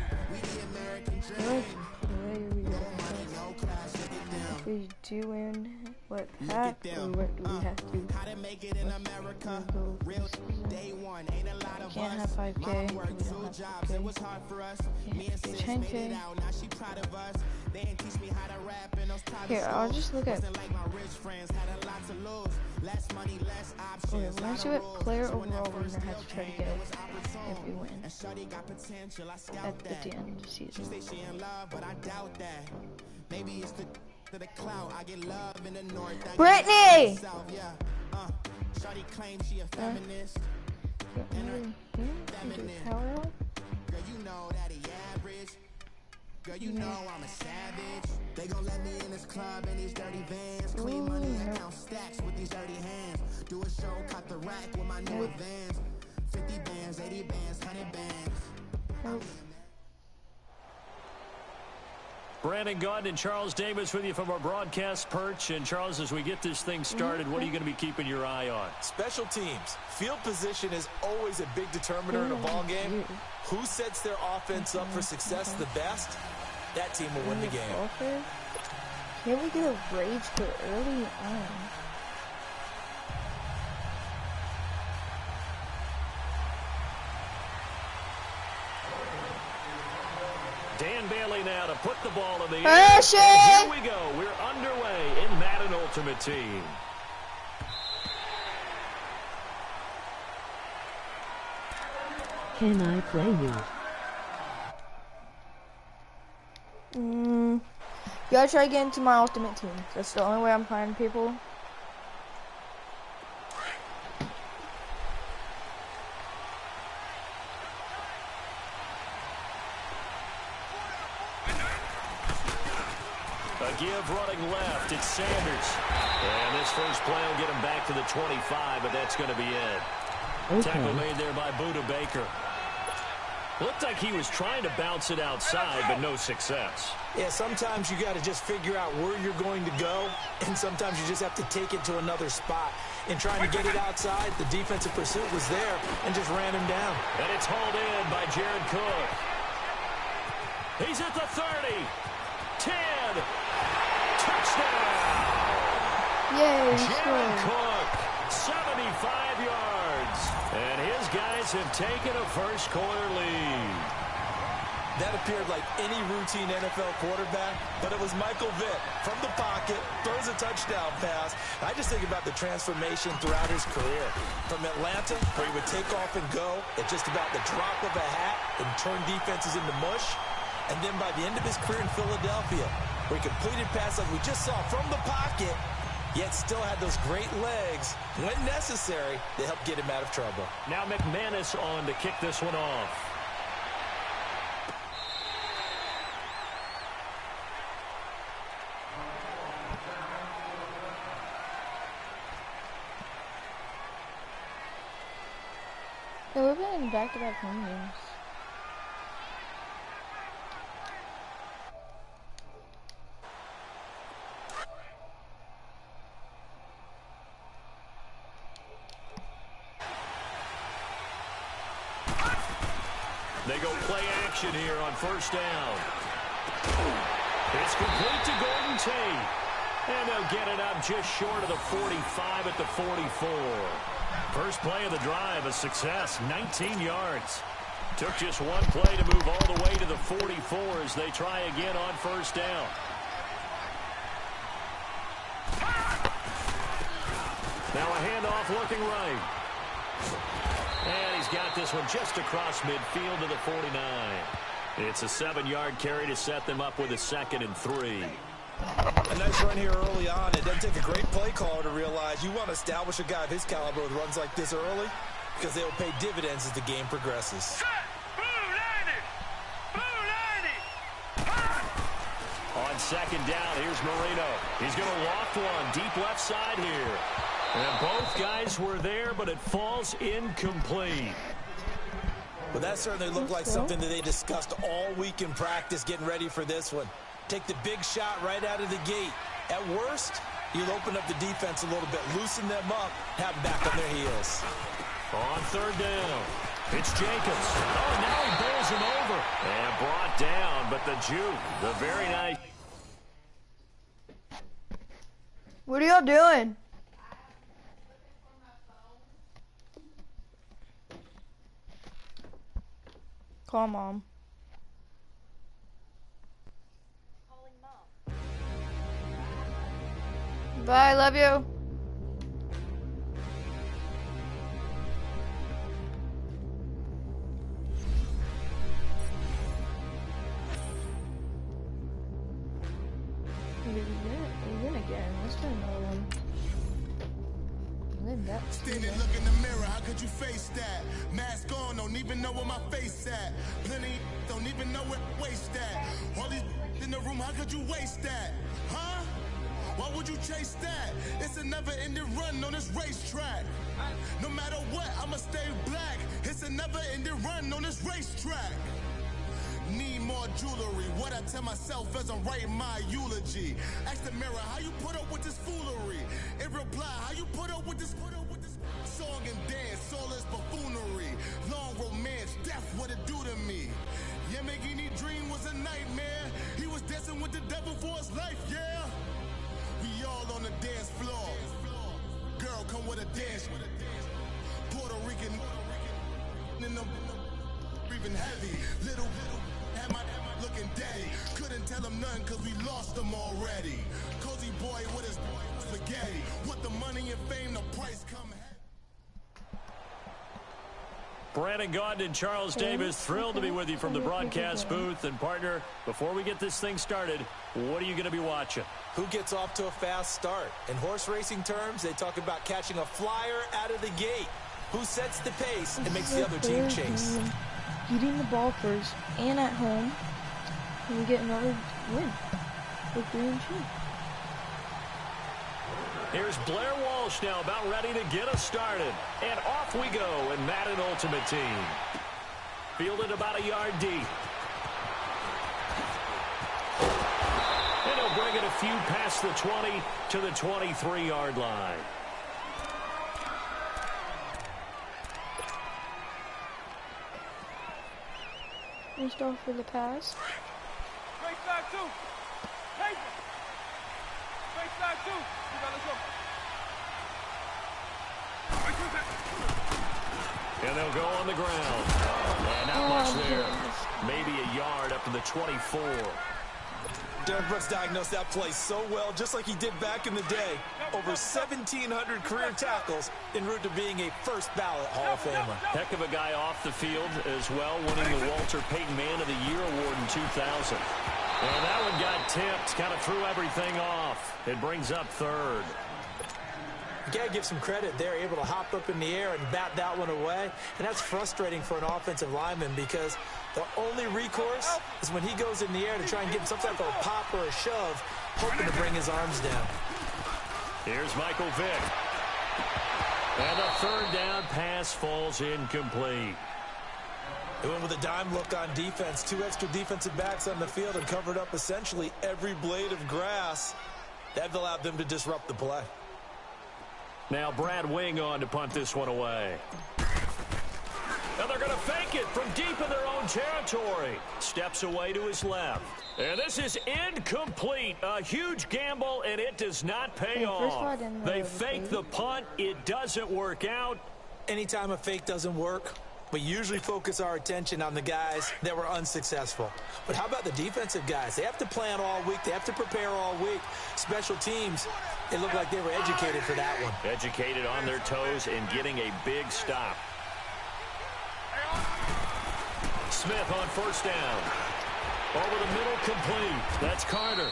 If we do win, what pack or what do we have to do? Can't have 5K. We don't have 5K. 10K. Here, I'll just look at. Okay, we're gonna see what player overall we're gonna have to try to get if we win at the end of the season. Brittany! Girl, you know I'm a savage. They gon' let me in this club in these dirty vans. Clean money and count stacks with these dirty hands. Do a show, cut the rack with my new advance. 50 bands, 80 bands, 100 bands. Brandon Gaudin and Charles Davis with you from our broadcast perch. And Charles, as we get this thing started, what are you going to be keeping your eye on? Special teams. Field position is always a big determiner in a ball game. Who sets their offense up for success the best, that team will win the game. Can we get a rage quit early on? Dan Bailey now to put the ball in the air. And here we go. We're underway in Madden Ultimate Team. Can I play you? You gotta try to get into my Ultimate Team. That's the only way I'm playing people. A give running left. It's Sanders. And this first play will get him back to the 25, but that's going to be it. Okay. Tackle made there by Buda Baker. Looked like he was trying to bounce it outside, but no success. Yeah, sometimes you got to just figure out where you're going to go, and sometimes you just have to take it to another spot. In trying to get it outside, the defensive pursuit was there and just ran him down. And it's hauled in by Jared Cook. He's at the 30. 10. Touchdown. Yay, Jared Cook, 75 yards. And his guys have taken a first-quarter lead. That appeared like any routine NFL quarterback, but it was Michael Vick from the pocket, throws a touchdown pass. I just think about the transformation throughout his career. From Atlanta, where he would take off and go at just about the drop of a hat and turn defenses into mush. And then by the end of his career in Philadelphia, where he completed passes like we just saw from the pocket, yet still had those great legs, when necessary, to help get him out of trouble. Now McManus on to kick this one off. Yeah, we're playing back-to-back home games. They go play action here on first down. It's complete to Golden Tate. And they'll get it up just short of the 45 at the 44. First play of the drive, a success, 19 yards. Took just one play to move all the way to the 44 as they try again on first down. Now a handoff looking right. And he's got this one just across midfield to the 49. It's a 7-yard carry to set them up with a 2nd and 3. A nice run here early on. It doesn't take a great play caller to realize you want to establish a guy of his caliber with runs like this early because they will pay dividends as the game progresses. On second down, here's Marino. He's going to loft one deep left side here. And both guys were there, but it falls incomplete. Well, that certainly looked like something that they discussed all week in practice getting ready for this one. Take the big shot right out of the gate. At worst, you'll open up the defense a little bit, loosen them up, have them back on their heels. On third down, it's Jacobs. Oh, now he bowls him over. And brought down, but the juke, the very nice. What are y'all doing? Call Mom. Bye, love you. He's in again. Let's try another one. Standing, look in the mirror, how could you face that? Mask on, don't even know where my face at. Plenty, don't even know where waste at. All these in the room, how could you waste that? Huh? Why would you chase that? It's a never-ending run on this racetrack. No matter what, I'ma stay black. It's a never-ending run on this racetrack. Need more jewelry. What I tell myself as I'm writing my eulogy. Ask the mirror, how you put up with this foolery? It reply, how you put up with this song and dance, all this buffoonery. Long romance, death, what it do to me? Yamagini dream was a nightmare. He was dancing with the devil for his life, yeah. We all on the dance floor. Girl, come with a dance. Puerto Rican in them breathing heavy. Little had my look fucking day. Couldn't tell him nothing cause we lost him already. Cozy boy with his spaghetti. What the money and fame, the price come. Brandon Gaudin and Charles Davis, thrilled to be with you from the broadcast booth. And, partner, before we get this thing started, what are you going to be watching? Who gets off to a fast start? In horse racing terms, they talk about catching a flyer out of the gate. Who sets the pace and makes the other team chase? Getting the ball first and at home, and we get another win with 3-2. Here's Blair Walsh now about ready to get us started. And off we go in Madden Ultimate Team. Fielded about a yard deep. And he'll bring it a few past the 20 to the 23-yard line. First off for the pass. Straight side two. Take it. Straight side two. Let's go. And they'll go on the ground. And not much there. Maybe a yard up to the 24. Derek Brooks diagnosed that play so well, just like he did back in the day. Over 1,700 career tackles en route to being a first-ballot Hall of Famer. Heck of a guy off the field as well, winning the Walter Payton Man of the Year award in 2000. And that one got tipped, kind of threw everything off. It brings up third. You got to give some credit. They're able to hop up in the air and bat that one away. And that's frustrating for an offensive lineman because the only recourse is when he goes in the air to try and get some type of a pop or a shove, hoping to bring his arms down. Here's Michael Vick. And a third down pass falls incomplete. They went with a dime look on defense. 2 extra defensive backs on the field and covered up essentially every blade of grass. That allowed them to disrupt the play. Now Brad Wing on to punt this one away. And they're going to fake it from deep in their own territory. Steps away to his left. And this is incomplete. A huge gamble, and it does not pay off. They fake the punt. It doesn't work out. Anytime a fake doesn't work, we usually focus our attention on the guys that were unsuccessful. But how about the defensive guys? They have to plan all week. They have to prepare all week. Special teams, it looked like they were educated for that one. Educated on their toes and getting a big stop. Smith on first down. Over the middle, complete. That's Carter.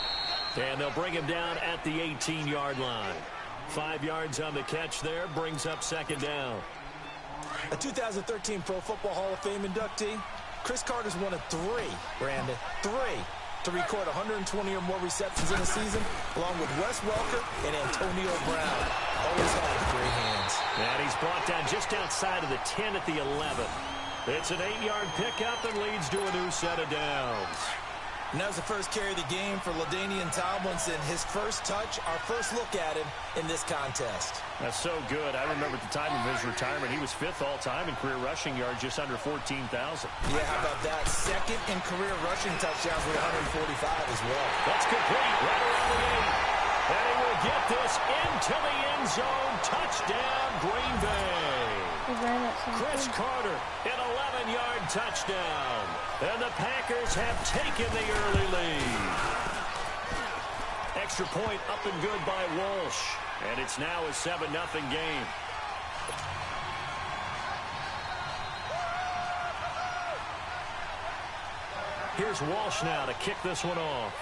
And they'll bring him down at the 18-yard line. 5 yards on the catch there, brings up second down. A 2013 Pro Football Hall of Fame inductee, Chris Carter's one of 3, Brandon, 3, to record 120 or more receptions in a season, along with Wes Welker and Antonio Brown. Always had great hands. And he's brought down just outside of the 10 at the 11. It's an 8-yard pickup and leads to a new set of downs. And that was the first carry of the game for LaDainian Tomlinson. His first touch, our first look at him in this contest. That's so good. I remember at the time of his retirement, he was 5th all-time in career rushing yards, just under 14,000. Yeah, how about that? 2nd in career rushing touchdowns with 145 as well. That's complete right around the 8. And he will get this into the end zone. Touchdown, Green Bay. Chris Carter, an 11-yard touchdown. And the Packers have taken the early lead. Extra point up and good by Walsh. And it's now a 7-0 game. Here's Walsh now to kick this one off.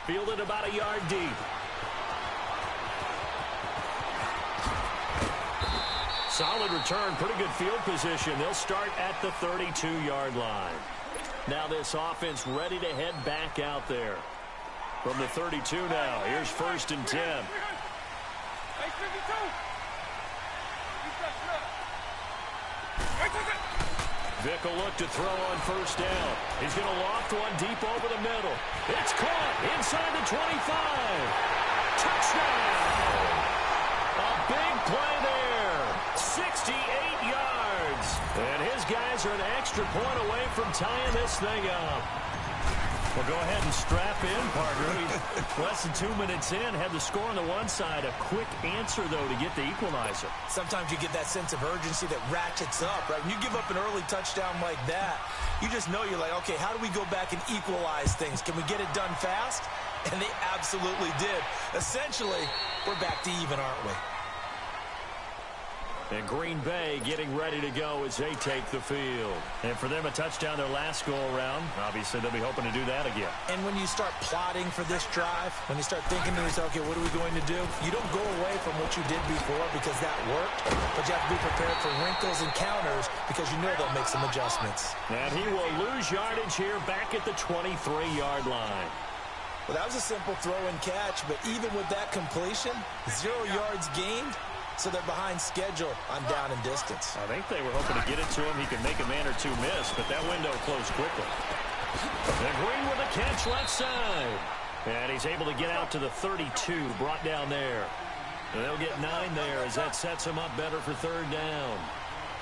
Fielded about a yard deep. Solid return, pretty good field position. They'll start at the 32-yard line. Now this offense ready to head back out there. From the 32 now, here's 1st and 10. Vick will look to throw on first down. He's going to loft one deep over the middle. It's caught inside the 25. Touchdown! A big play there. 68 yards. And his guys are an extra point away from tying this thing up. Well, go ahead and strap in, partner. Less than 2 minutes in, had the score on the one side. A quick answer, though, to get the equalizer. Sometimes you get that sense of urgency that ratchets up, right? When you give up an early touchdown like that, you just know you're like, okay, how do we go back and equalize things? Can we get it done fast? And they absolutely did. Essentially, we're back to even, aren't we? And Green Bay getting ready to go as they take the field. And for them, a touchdown their last go-around. Obviously, they'll be hoping to do that again. And when you start plotting for this drive, when you start thinking to yourself, okay, what are we going to do? You don't go away from what you did before because that worked, but you have to be prepared for wrinkles and counters because you know they'll make some adjustments. And he will lose yardage here back at the 23-yard line. Well, that was a simple throw and catch, but even with that completion, 0 yards gained. So they're behind schedule on down and distance. I think they were hoping to get it to him. He could make a man or two miss, but that window closed quickly. And Green with a catch left side. And he's able to get out to the 32, brought down there. And they'll get 9 there as that sets him up better for third down.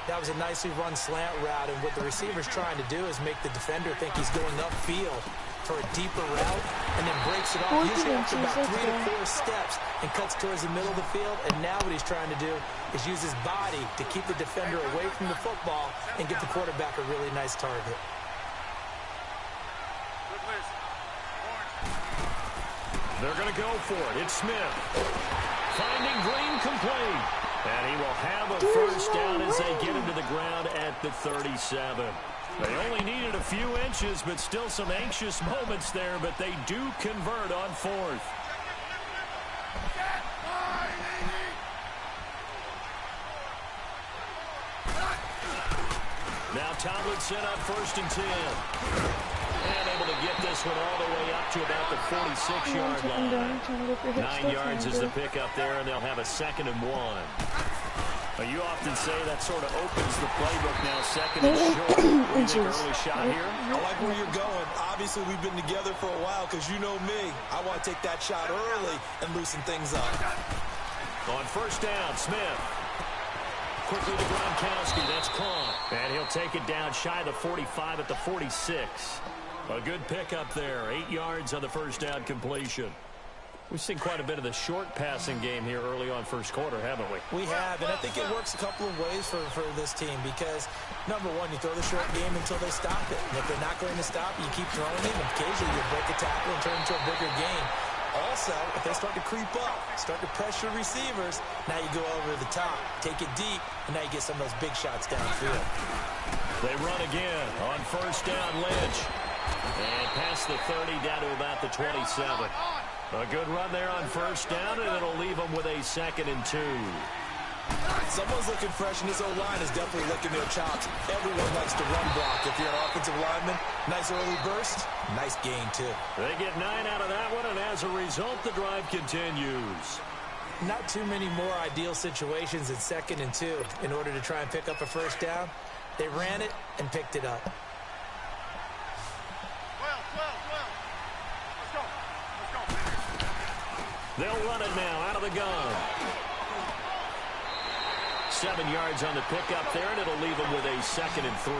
That was a nicely run slant route, and what the receiver's trying to do is make the defender think he's going upfield for a deeper route, and then breaks it off usually after about 3 to 4 steps and cuts towards the middle of the field. And now what he's trying to do is use his body to keep the defender away from the football and get the quarterback a really nice target. They're going to go for it. It's Smith. Finding Green complete. And he will have a first down as they get him to the ground at the 37. They only needed a few inches, but still some anxious moments there, but they do convert on 4th. Now Tomlinson on 1st and 10. And able to get this one all the way up to about the 46-yard line. 9 yards is the pickup there, and they'll have a 2nd and 1. You often say that sort of opens the playbook now, 2nd and short. What do you think, early shot here? I like where you're going. Obviously, we've been together for a while because you know me. I want to take that shot early and loosen things up. On 1st down, Smith. Quickly to Gronkowski. That's caught. And he'll take it down shy of the 45 at the 46. A good pickup there. 8 yards on the 1st down completion. We've seen quite a bit of the short passing game here early on 1st quarter, haven't we? We have, and I think it works a couple of ways for this team because, number one, you throw the short game until they stop it. And if they're not going to stop it, you keep throwing it, and occasionally you break a tackle and turn it into a bigger game. Also, if they start to creep up, start to pressure receivers, now you go over the top, take it deep, and now you get some of those big shots downfield. They run again on 1st down, Lynch. And past the 30 down to about the 27. A good run there on 1st down, and it'll leave them with a 2nd and 2. Someone's looking fresh, and this O-line is definitely licking their chops. Everyone likes to run block. If you're an offensive lineman, nice early burst, nice gain, too. They get 9 out of that one, and as a result, the drive continues. Not too many more ideal situations in 2nd and 2 in order to try and pick up a 1st down. They ran it and picked it up. They'll run it now out of the gun. 7 yards on the pickup there, and it'll leave them with a 2nd and 3.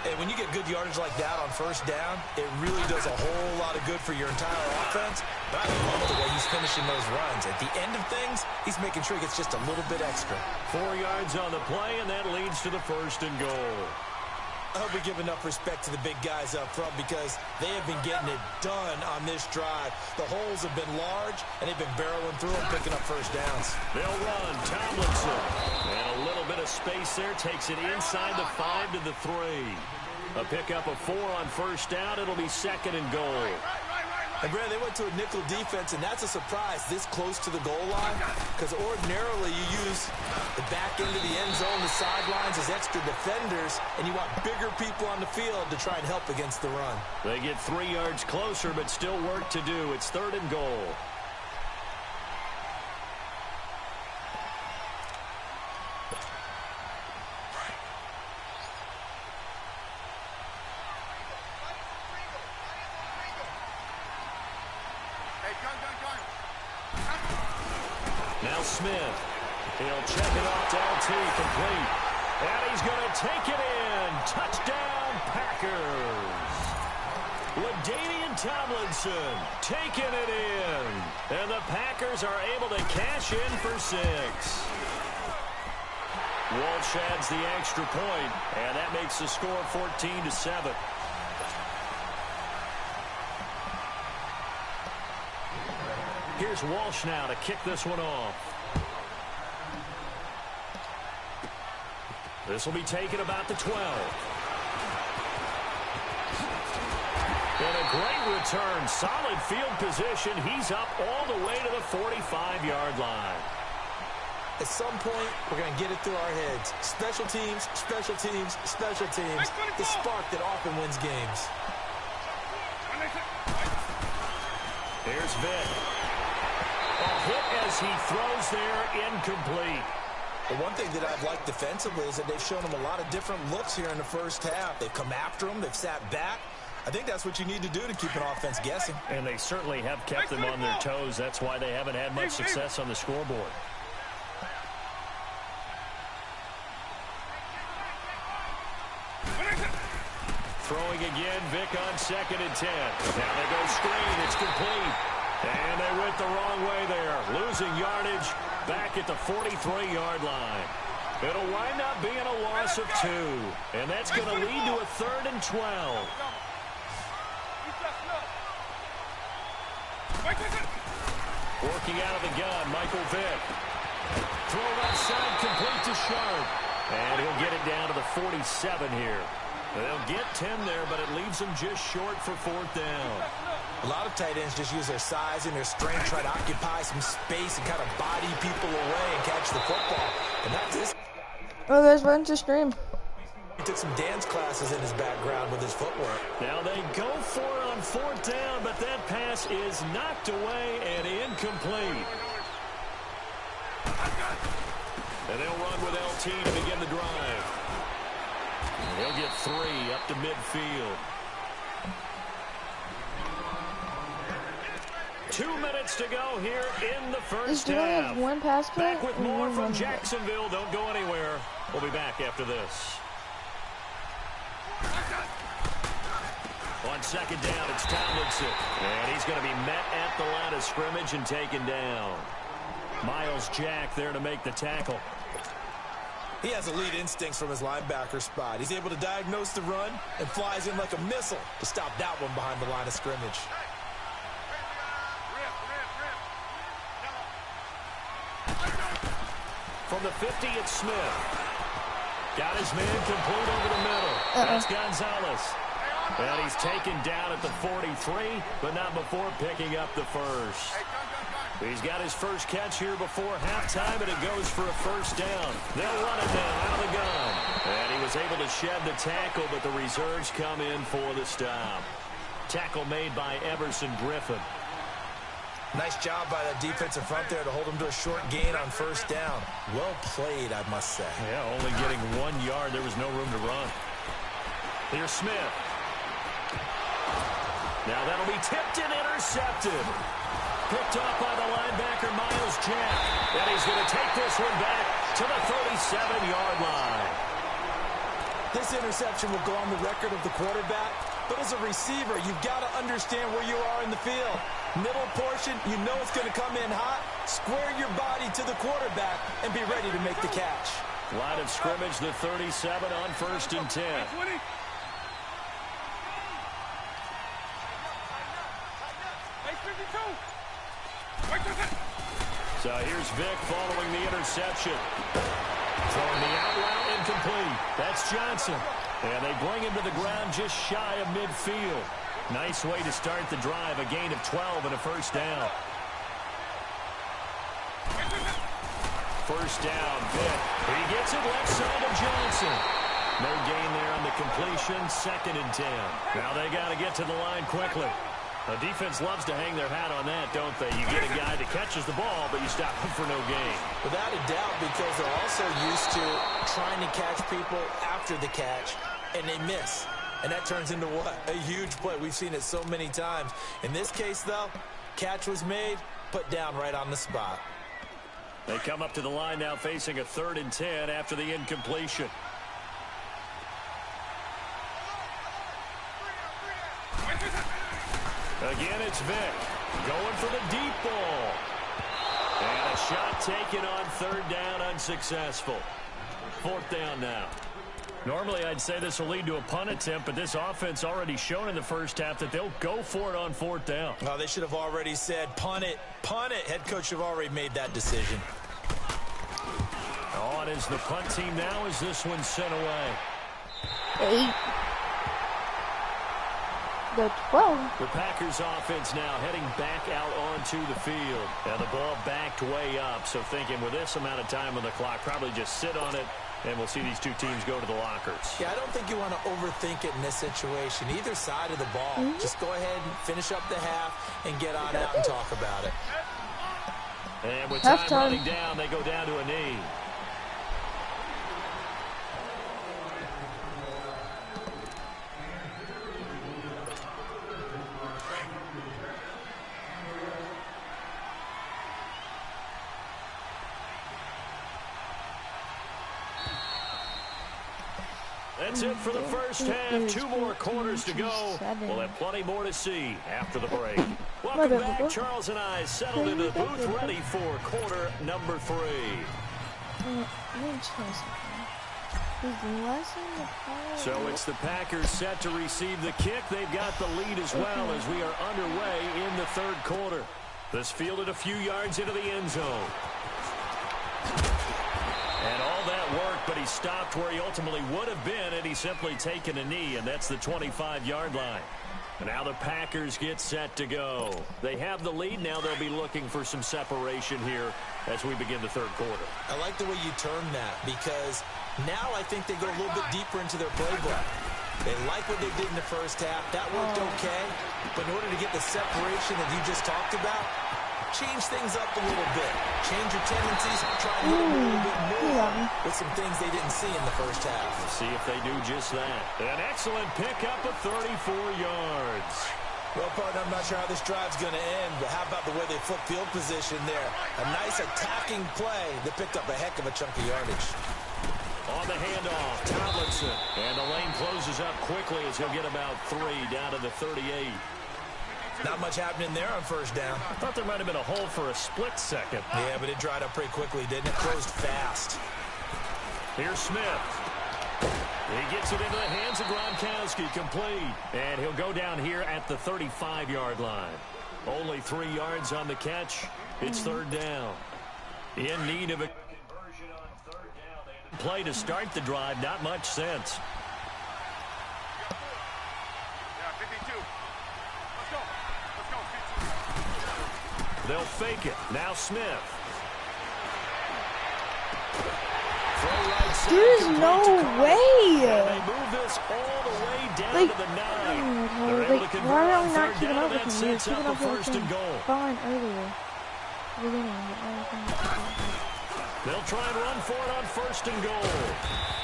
And when you get good yardage like that on 1st down, it really does a whole lot of good for your entire offense. But I love the way he's finishing those runs. At the end of things, he's making sure he gets just a little bit extra. 4 yards on the play, and that leads to the 1st and goal. I hope we give enough respect to the big guys up front because they have been getting it done on this drive. The holes have been large, and they've been barreling through and picking up 1st downs. They'll run. Tomlinson. And a little bit of space there. Takes it inside the 5 to the 3. A pickup of 4 on 1st down. It'll be 2nd and goal. And, Brad, they went to a nickel defense, and that's a surprise this close to the goal line because ordinarily you use the back end of the end zone, the sidelines as extra defenders, and you want bigger people on the field to try and help against the run. They get 3 yards closer, but still work to do. It's 3rd and goal. Now Smith. He'll check it off to LT, complete. And he's going to take it in. Touchdown, Packers. LaDainian Tomlinson taking it in. And the Packers are able to cash in for 6. Walsh adds the extra point, and that makes the score 14-7. Here's Walsh now to kick this one off. This will be taken about the 12. And a great return. Solid field position. He's up all the way to the 45-yard line. At some point, we're going to get it through our heads. Special teams, special teams, special teams. The spark that often wins games. Here's Vick. A hit as he throws there, incomplete. The one thing that I've liked defensively is that they've shown him a lot of different looks here in the first half. They've come after him. They've sat back. I think that's what you need to do to keep an offense guessing. And they certainly have kept them on their toes. That's why they haven't had much success on the scoreboard. Throwing again, Vick on 2nd and 10. Now they go screen. It's complete. And they went the wrong way there. Losing yardage back at the 43-yard line. It'll wind up being a loss of 2. And that's going to lead to a 3rd and 12. Working out of the gun, Michael Vick. Throw outside, complete to Sharp. And he'll get it down to the 47 here. They'll get 10 there, but it leaves them just short for 4th down. A lot of tight ends just use their size and their strength, try to occupy some space and kind of body people away and catch the football. And that's this. Oh, there's one to stream. He took some dance classes in his background with his footwork. Now they go for it on 4th down, but that pass is knocked away and incomplete. And they'll run with LT to begin the drive. He'll get 3 up to midfield. 2 minutes to go here in the first half. One pass play? Back with more from Jacksonville. Don't go anywhere. We'll be back after this. On 2nd down, it's Tomlinson. And he's going to be met at the line of scrimmage and taken down. Miles Jack there to make the tackle. He has elite instincts from his linebacker spot. He's able to diagnose the run and flies in like a missile to stop that one behind the line of scrimmage. From the 50, it's Smith. Got his man complete over the middle. That's Gonzalez. And he's taken down at the 43, but not before picking up the first. He's got his first catch here before halftime, and it goes for a 1st down. They'll run it now out of the gun. And he was able to shed the tackle, but the reserves come in for the stop. Tackle made by Everson Griffin. Nice job by that defensive front there to hold him to a short gain on 1st down. Well played, I must say. Yeah, only getting 1 yard. There was no room to run. Here's Smith. Now that'll be tipped and intercepted. Picked off by the linebacker, Miles Jack. And he's going to take this one back to the 37-yard line. This interception will go on the record of the quarterback. But as a receiver, you've got to understand where you are in the field. Middle portion, you know it's going to come in hot. Square your body to the quarterback and be ready to make the catch. Line of scrimmage, the 37 on 1st and 10. So here's Vick following the interception. Throwing the out route, incomplete. That's Johnson. And they bring him to the ground just shy of midfield. Nice way to start the drive. A gain of 12 and a 1st down. 1st down, Vick. He gets it left side of Johnson. No gain there on the completion. 2nd and 10. Now they got to get to the line quickly. The defense loves to hang their hat on that, don't they? You get a guy that catches the ball, but you stop him for no gain. Without a doubt, because they're also used to trying to catch people after the catch, and they miss. And that turns into what? A huge play. We've seen it so many times. In this case, though, catch was made, put down right on the spot. They come up to the line now facing a 3rd and 10 after the incompletion. Again, it's Vick going for the deep ball. And a shot taken on third down, unsuccessful. Fourth down now. Normally, I'd say this will lead to a punt attempt, but this offense already shown in the first half that they'll go for it on fourth down. Oh, they should have already said, punt it, punt it. Head coach have already made that decision. On is the punt team now as this one's sent away. 8. The 12. The Packers offense now heading back out onto the field. And the ball backed way up, so thinking with this amount of time on the clock, probably just sit on it, and we'll see these two teams go to the lockers. Yeah, I don't think you want to overthink it in this situation. Either side of the ball. Just go ahead and finish up the half and get on out and talk about it. And with time running down, they go down to a knee. That's it for the first half. 2 more quarters to go. We'll have plenty more to see after the break. Welcome back. Charles and I settled into the booth, ready for quarter number 3. So it's the Packers set to receive the kick. They've got the lead as well as we are underway in the third quarter. This fielded a few yards into the end zone. And all that worked, but he stopped where he ultimately would have been had he simply taken a knee, and that's the 25-yard line. And now the Packers get set to go. They have the lead. Now they'll be looking for some separation here as we begin the third quarter. I like the way you term that because now I think they go a little bit deeper into their playbook. They like what they did in the first half. That worked okay. But in order to get the separation that you just talked about, change things up a little bit. Change your tendencies. Try to hit them a little bit more with some things they didn't see in the first half. We'll see if they do just that. An excellent pickup of 34 yards. Well, partner, I'm not sure how this drive's going to end, but how about the way they flip field position there? A nice attacking play that picked up a heck of a chunk of yardage. On the handoff, Tomlinson. And the lane closes up quickly as he'll get about 3 down to the 38. Not much happening there on first down. I thought there might have been a hole for a split second. Yeah, but it dried up pretty quickly, didn't it? Closed fast. Here's Smith. He gets it into the hands of Gronkowski, complete. And he'll go down here at the 35-yard line. Only 3 yards on the catch. It's third down. In need of a conversion on third down. They had a play to start the drive. Not much sense. They'll fake it. Now Smith. There's no way. They move this all the way down to the 9. Like, why are we not keeping up with him? We were keeping up with him fine earlier. They'll try and run for it on first and goal.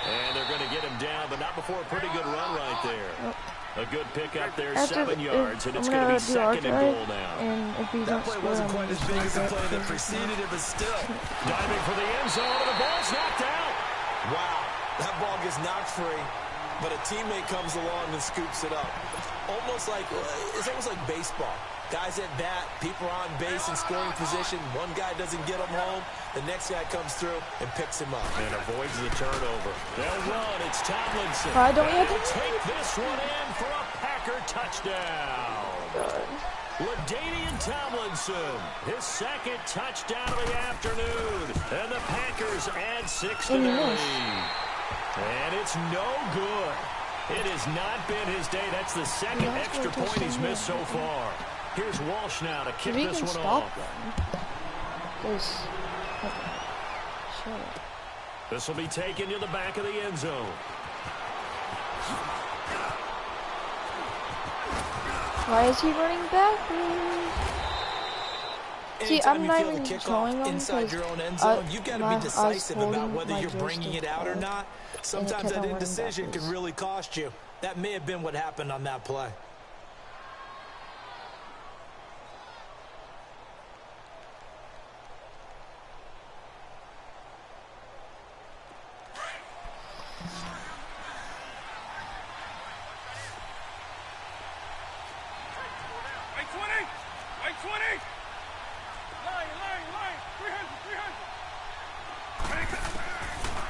And they're going to get him down, but not before a pretty good run right there. A good pickup there, 7 yards, and it's going to be second and goal now. That play wasn't quite as big as the play that preceded it, but still. Diving for the end zone, and the ball's knocked out. Wow, that ball gets knocked free, but a teammate comes along and scoops it up. It's almost like baseball. Guys at bat, people are on base in scoring position. One guy doesn't get him home. The next guy comes through and picks him up. And avoids the turnover. They'll run. It's Tomlinson. They'll take this one in for a Packer touchdown. LaDainian Tomlinson, his second touchdown of the afternoon. And the Packers add 6 to their lead. And it's no good. It has not been his day. That's the second extra point he's missed so far. Here's Walsh now to kick this one off. This will be taken to the back of the end zone. Why is he running backwards? See, I'm not even showing him inside your own end zone. You got to be decisive about whether you're bringing it out or not. Sometimes that indecision can really cost you. That may have been what happened on that play.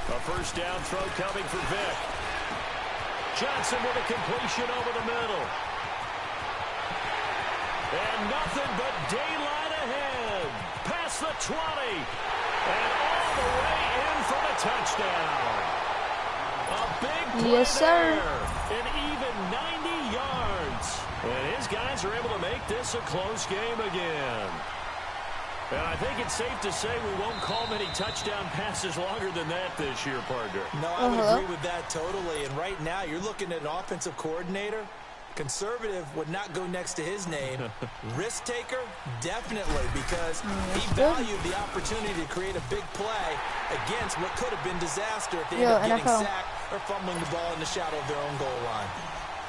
A first down throw coming for Vick. Johnson with a completion over the middle. And nothing but daylight ahead. Past the 20. And all the way in for the touchdown. A big play yes, sir. There. An even 90 yards. And his guys are able to make this a close game again. And I think it's safe to say we won't call many touchdown passes longer than that this year, partner. No, I would agree with that totally. And right now, you're looking at an offensive coordinator. Conservative would not go next to his name. Risk taker, definitely, because he valued the opportunity to create a big play against what could have been disaster if they ended up getting sacked or fumbling the ball in the shadow of their own goal line.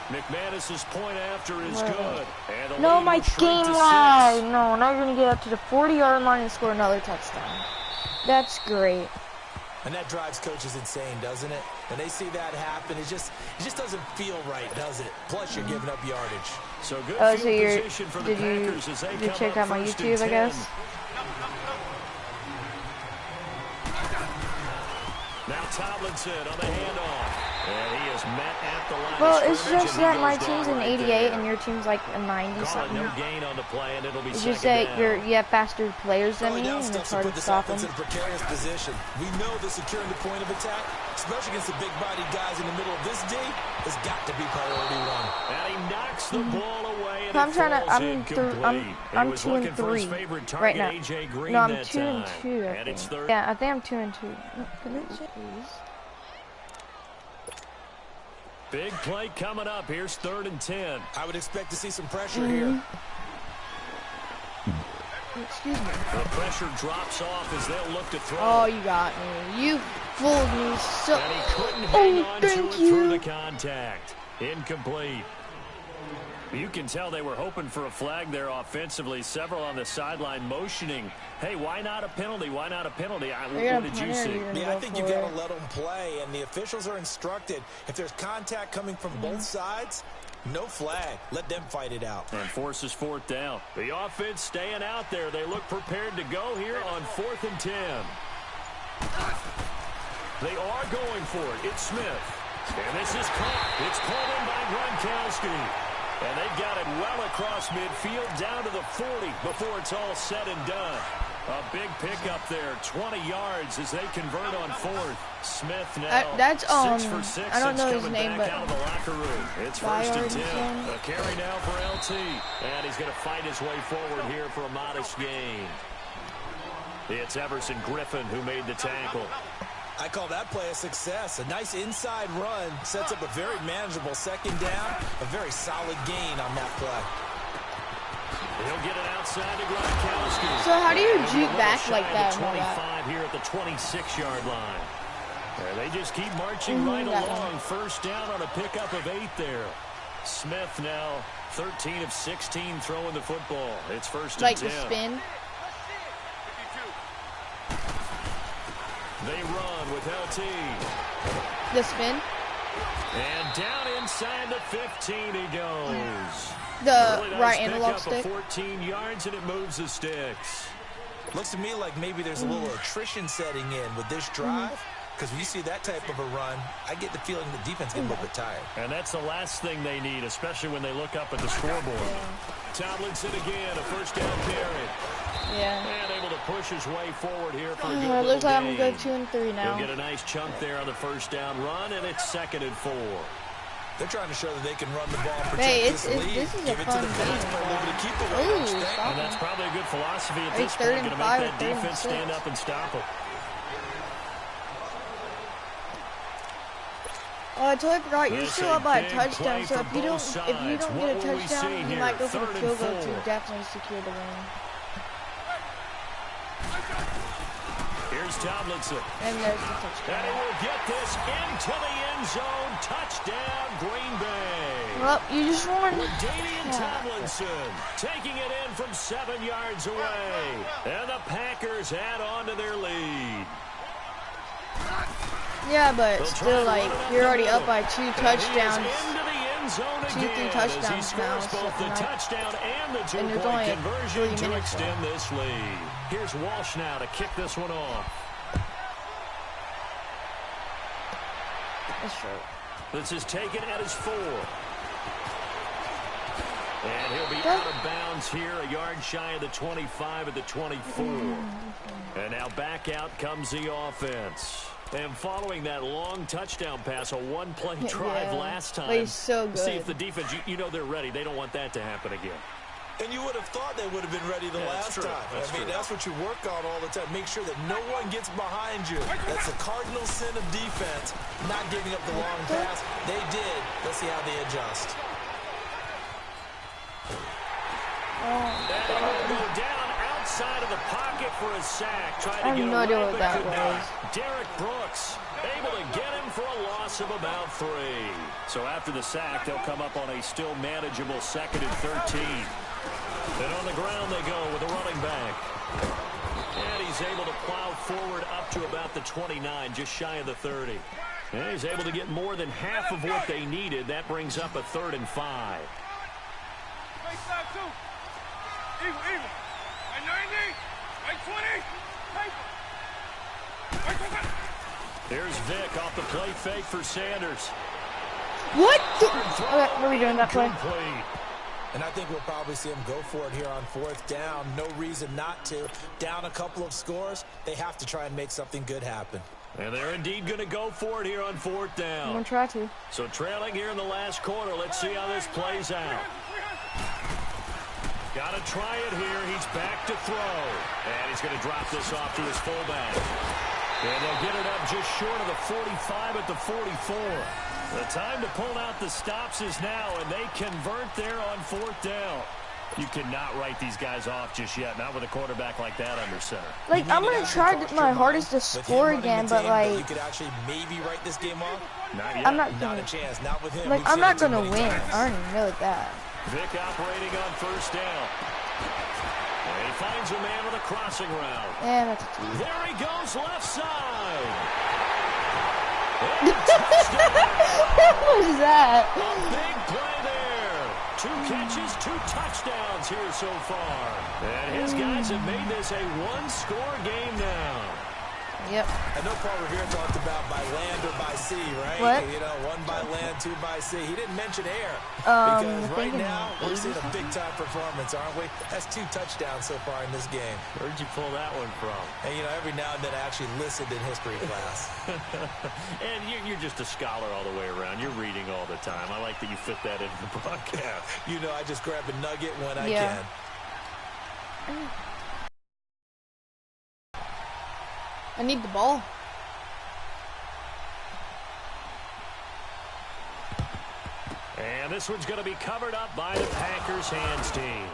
McManus's point after is good. And no, my game line. No, now you're going to get up to the 40-yard line and score another touchdown. That's great. And that drives coaches insane, doesn't it? When they see that happen, it just doesn't feel right, does it? Plus, you're giving up yardage. So good field position for the Packers as they did you check out my YouTube, I guess? Now Tomlinson on the handoff. And he is met at the line. Well, it's just that my team's an 88 and your team's like a 90-something. No gain on the play, and it'll be you say you have faster players than me, and it's hard to stop them. In a precarious position. We know the securing the point of attack, especially against the big-bodied guys in the middle of this D, has got to be priority one. And he knocks the ball away. And I'm trying to. I'm 2-3 right now. No, I'm 2-2. I think. Yeah, I think I'm 2-2. Please. Big play coming up. Here's 3rd and 10. I would expect to see some pressure here. Excuse me. The pressure drops off as they'll look to throw. Oh, you got me. You fooled me so. And he couldn't hang on to it through the contact. Incomplete. You can tell they were hoping for a flag there offensively. Several on the sideline motioning. Hey, why not a penalty? Why not a penalty? What did you see? Yeah, I think you've got to let them play, and the officials are instructed. If there's contact coming from both sides, no flag. Let them fight it out. And forces 4th down. The offense staying out there. They look prepared to go here on 4th and 10. They are going for it. It's Smith. And this is caught. It's pulled in by Gronkowski. And they've got it well across midfield down to the 40 before it's all said and done. A big pickup there, 20 yards as they convert on 4th. Smith now that's 6 for 6. I don't know his name, but out of the locker room. It's 1st and 10. A carry now for LT. And he's going to fight his way forward here for a modest gain. It's Everson Griffin who made the tackle. I call that play a success. A nice inside run sets up a very manageable 2nd down. A very solid gain on that play. He'll get it outside to Gronkowski. So how do you juke back like that? 25 here at the 26-yard line. And they just keep marching right along. First down on a pickup of 8 there. Smith now 13 of 16 throwing the football. It's 1st and 10. Like the spin. They run with LT. The spin. And down inside the 15 he goes. The really nice right analog stick. 14 yards and it moves the sticks. Looks to me like maybe there's a little attrition setting in with this drive. Because when you see that type of a run, I get the feeling the defense gets a little bit tired. And that's the last thing they need, especially when they look up at the scoreboard. Tomlinson again, a 1st down carry. Yeah. And able to push his way forward here for a good it looks like I'm gain. going to go 2-3 now. He'll get a nice chunk there on the 1st down run, and it's 2nd and 4. They're trying to show that they can run the ball and protect hey, this lead. This is Give a it fun to the fans, game. but a little bit of keep away. And that's probably a good philosophy at this point. Going to make that defense stand up and stop them. Oh, I totally forgot. You're still up by a touchdown, so if you don't get a touchdown, you might go for the field goal to definitely secure the win. Here's Tomlinson. And there's the touchdown. And he will get this into the end zone. Touchdown, Green Bay. Well, you just won. Damian Tomlinson taking it in from 7 yards away. And the Packers add on to their lead. Yeah, but still, like, you're already up by 2 touchdowns. Into the end zone 2-3 touchdowns now. So both the touchdown and the 2-point conversion to extend this lead. Here's Walsh now to kick this one off. That's true. This is taken at his 4. And he'll be out of bounds here, a yard shy of the 25 at the 24. And now back out comes the offense. And following that long touchdown pass, a one-play drive last time. But he's so good. See if the defense, you know they're ready. They don't want that to happen again. And you would have thought they would have been ready the last time. That's what you work on all the time. Make sure that no one gets behind you. That's the cardinal sin of defense, not giving up the long pass. They did. Let's see how they adjust. And he will go down outside of the pocket for a sack. Trying to get no idea what that was. Derek Brooks able to get him for a loss of about 3. So after the sack, they'll come up on a still manageable 2nd and 13. And on the ground they go with a running back. And he's able to plow forward up to about the 29, just shy of the 30. And he's able to get more than half of what they needed. That brings up a 3rd and 5. Eagle. Right 90. Right 20. Right 20. There's Vic off the play fake for Sanders. What? Okay, what are we doing that play? And I think we'll probably see him go for it here on 4th down. No reason not to. Down a couple of scores, they have to try and make something good happen. And they're indeed going to go for it here on 4th down. I'm going to try to. So trailing here in the last quarter. Let's see how this plays out. Got to try it here. He's back to throw. And he's going to drop this off to his fullback. And they'll get it up just short of the 45 at the 44. The time to pull out the stops is now, and they convert there on 4th down. You cannot write these guys off just yet, not with a quarterback like that under center. Like, I'm going to try my hardest to score again, but, like... You could actually maybe write this game off? Not yet. I'm not a chance. Not with him. Like, I'm not going to win. I already know that. Vic operating on 1st down. And he finds a man with a crossing route. Yeah, that's there he goes, left side. What was that? A big play there. 2 catches, 2 touchdowns here so far. And his guys have made this a 1-score game now. Yep. I know Paul Revere talked about by land or by sea, right? What? You know, 1 by land, 2 by sea. He didn't mention air. Because right now, we're seeing a big-time performance, aren't we? That's 2 touchdowns so far in this game. Where'd you pull that one from? And, you know, every now and then I actually listened in history class. And you're just a scholar all the way around. You're reading all the time. I like that you fit that into the broadcast. You know, I just grab a nugget when I can. I need the ball. And this one's going to be covered up by the Packers hands team.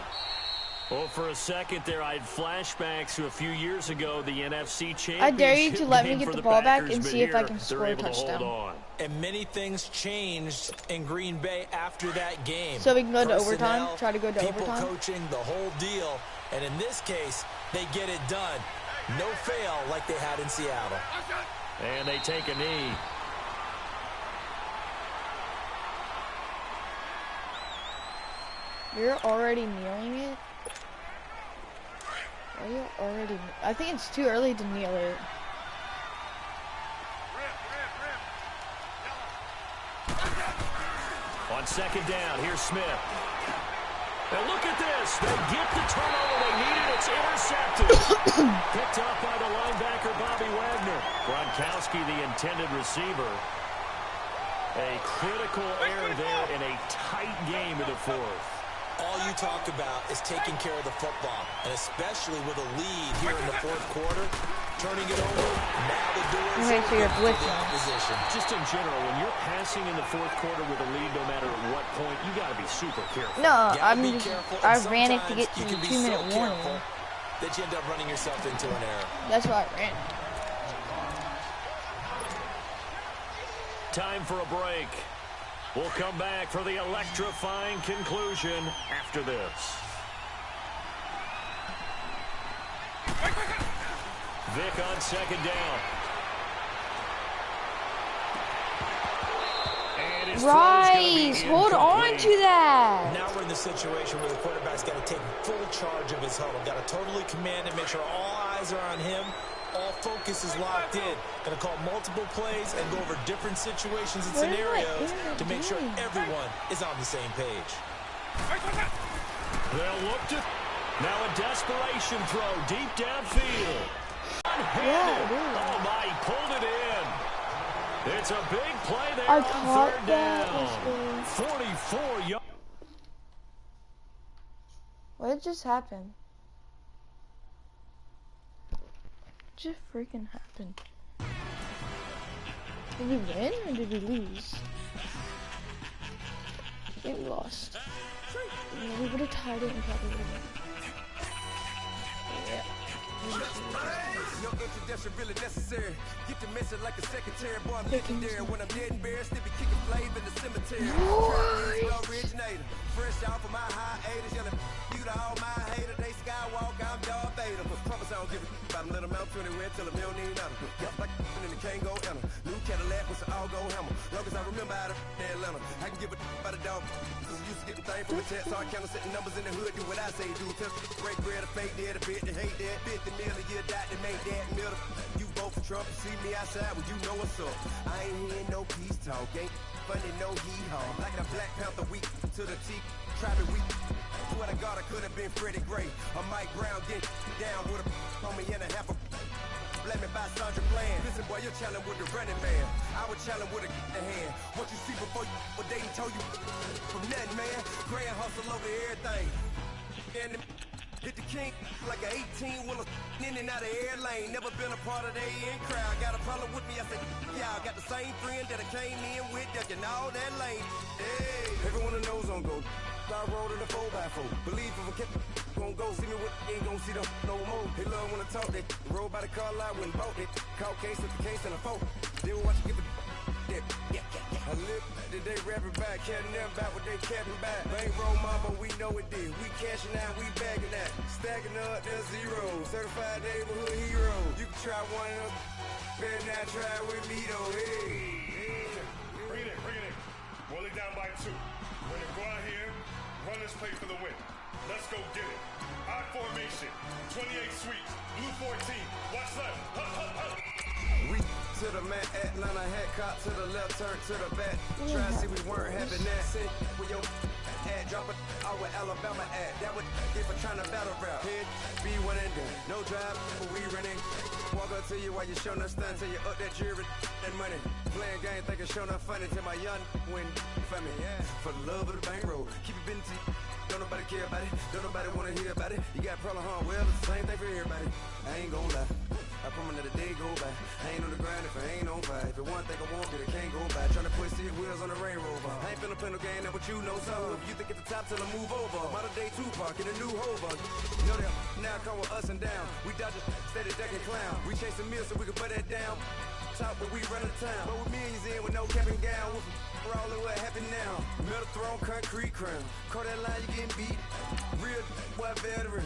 Well, for a second there, I had flashbacks to a few years ago, the NFC Championship. I dare you to let me get the ball back and see if I can score a touchdown. And many things changed in Green Bay after that game. So we can go to overtime, try to go to people overtime. Coaching, the whole deal. And in this case, they get it done. No fail like they had in Seattle. And they take a knee. You're already kneeling it? Are you already... I think it's too early to kneel it. On 2nd down, here's Smith. And look at this. They get the turnover they needed. It's intercepted. Picked up by the linebacker, Bobby Wagner. Gronkowski, the intended receiver. A critical error there in a tight game in the 4th. All you talk about is taking care of the football, and especially with a lead here in the 4th quarter, turning it over, now the doors Okay, so you're blitzing. Opposition. Just in general, when you're passing in the 4th quarter with a lead, no matter at what point, you got to be super careful. No, I ran it to get to the 2-minute warning. That you end up running yourself into an error. That's why I ran. Time for a break. We'll come back for the electrifying conclusion after this. Vic on 2nd down. And Rice, hold on to that. Now we're in the situation where the quarterback's got to take full charge of his huddle. Got to totally command and make sure all eyes are on him. all focus is locked in. Going to call multiple plays and go over different situations and scenarios to make sure everyone is on the same page. They'll look to... Now a desperation throw deep downfield. Oh, my, he pulled it in. It's a big play there on third down. 44 yards. What just happened? What just freaking happened? Did we win or did we lose? I think we lost. Yeah, we would have tied it and probably would have won. Yeah. No introduction really necessary. Get the message like a secretary. Boy, I'm legendary. When I'm dead and buried, still be kicking flavor in the cemetery. Originator. Fresh off of my hiatus. Yelling you to all my haters. They skywalk, I'm Darth Vader. Promise I don't give a about them. Let them out 20 till them don't need nothing. Got like and the can't go enter. New Cadillac with some all-go hammer. Long as I remember out of Atlanta. I can give a about a dog. Used to getting things from a test. So I count setting numbers in the hood. Do what I say do. Test break bread, a fake dead, a bit to hate that. 50 million a year, die to make that middle. You vote for Trump and see me outside, well, you know what's up. I ain't hearing no peace talk, ain't funny, no hee-haw. Like a Black Panther week to the teeth, Travis week. Swear to God, I could have been Freddie Gray. Or Mike Brown getting down with a on me and a half a. Let me buy Sandra Bland. Listen, boy, you're challenging with the running man. I was challenging with a hand. What you see before you, what they told you from nothing, man. Grand hustle over everything. And hit the king like an 18-wheeler in and out of air lane. Never been a part of the in crowd. Got a problem with me, I said, y'all got the same friend that I came in with, ducking all that lane. Hey, everyone knows on go. I rolled in a 4x4. Believe if I kept gon' go. See me with ain't gon' see them no more. They love when I talk. They roll by the car lot when bought it. Call case at the case and a phone. They will watch you give a I live today rapping back, caring them about what they capping back. Bankroll mama, we know it did. We cashing out, we bagging that. Stacking up, there's zero. Certified neighborhood hero. You can try one of them. Better not try with me though. Hey. Bring it in. Roll it down by 2. We're gonna go out here, run this play for the win. Let's go get it. I formation, 28 sweeps, blue 14. Watch left. Hup, hup, hup. We to the man, Atlanta hat cop to the left, turn to the back. Try to see we weren't having that. Sit with your ad, drop it out with Alabama ad. That would if I'm trying to battle rap. Head, be one and done. No drive, but we running. Walk up to you while you showing us stunts till you up that jury and money. Playing game, thinking showing up funny till my young win for me. Yeah. For the love of the bankroll, keep it busy. Don't nobody care about it. Don't nobody wanna hear about it. You got a problem, huh? Well, it's the same thing for everybody. I ain't gon' lie. I promise that a day go by. I ain't on the grind if I ain't on fire. If it one thing I want, then it can't go by. Tryna put seat wheels on the Range Rover. I ain't finna play no game, that what you know. So if you think at the top till I move over. Modern day Tupac in a new Hova. You know that now come with us and down. We dodge a steady ducking clown. We chasing meals so we can put that down. Top, but we run the town. But with millions in with no cap and gown. With rolling what happened now. Metal throne, concrete crown. Call that line, you getting beat. Real boy veteran.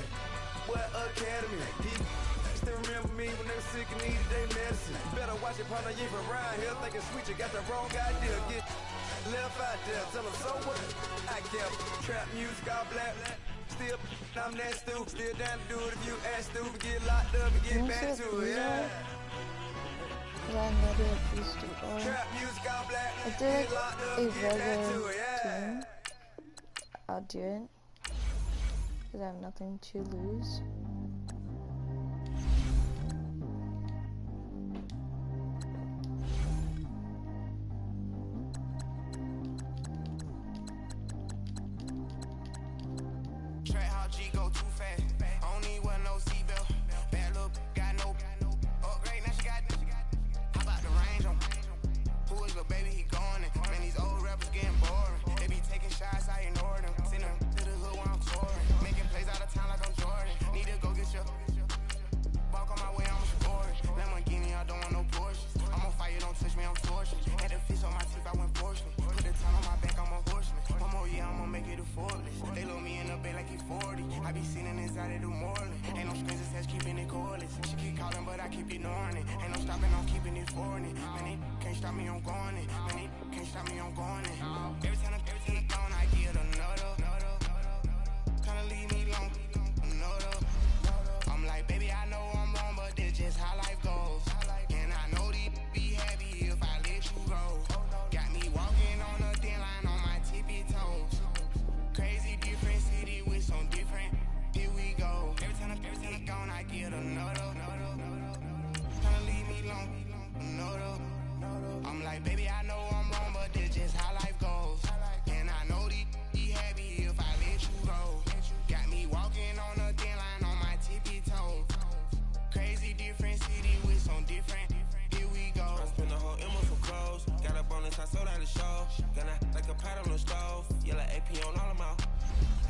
Boy academy. He still remember me when they were sick and needed their medicine. Better watch it, partner, you ain't around here thinking sweet. You got the wrong idea. Get left out there. Tell them so what? I kept trap music all black. Still, I'm that stupid. Still down to do it if you ask stupid. Get locked up and get back to it. Yeah. Trap music all black. I did a regular team. I'll do it because I have nothing to lose. Track how G go too fast. I don't need one no seatbelt. Bad look, got no upgrade. Now she got. How about the range on? Who is the baby? He going in. Man, these old rappers getting boring. They be taking shots, I ignore them. Send them to the hood while I'm touring. Making plays out of town like I'm Jordan. Need to go get your. Walk on my way, I'm a sport. Lamborghini, I don't want no Porsches. I'm on fire, don't touch me, I'm torching. Had the fish on my teeth, I went fortunate. Put the time on my back, I'm a horseman. One more year, I'ma make it a fortress. They load me in the bed like he 40. I be sitting inside of the Moreland. Ain't no strings attached, keeping it cordless. She keep calling, but I keep ignoring it. Ain't no stopping, I'm keeping it foreign it. Man, it can't stop me, I'm going it. Man, it can't stop me, I'm going it. Every time I'm gone, I get another. Kinda leave me long, another. I'm like, baby, I know I'm wrong, but this just how life goes. like, baby, I know I'm wrong, but this just how life goes. And I know these happy if I let you go. Got me walking on a thin line on my tippy toe. Crazy different city with some different. Here we go. I spent the whole Emma for clothes. Got a bonus, I sold out the show. Gonna like a pot on the stove. Yellow AP on all of my.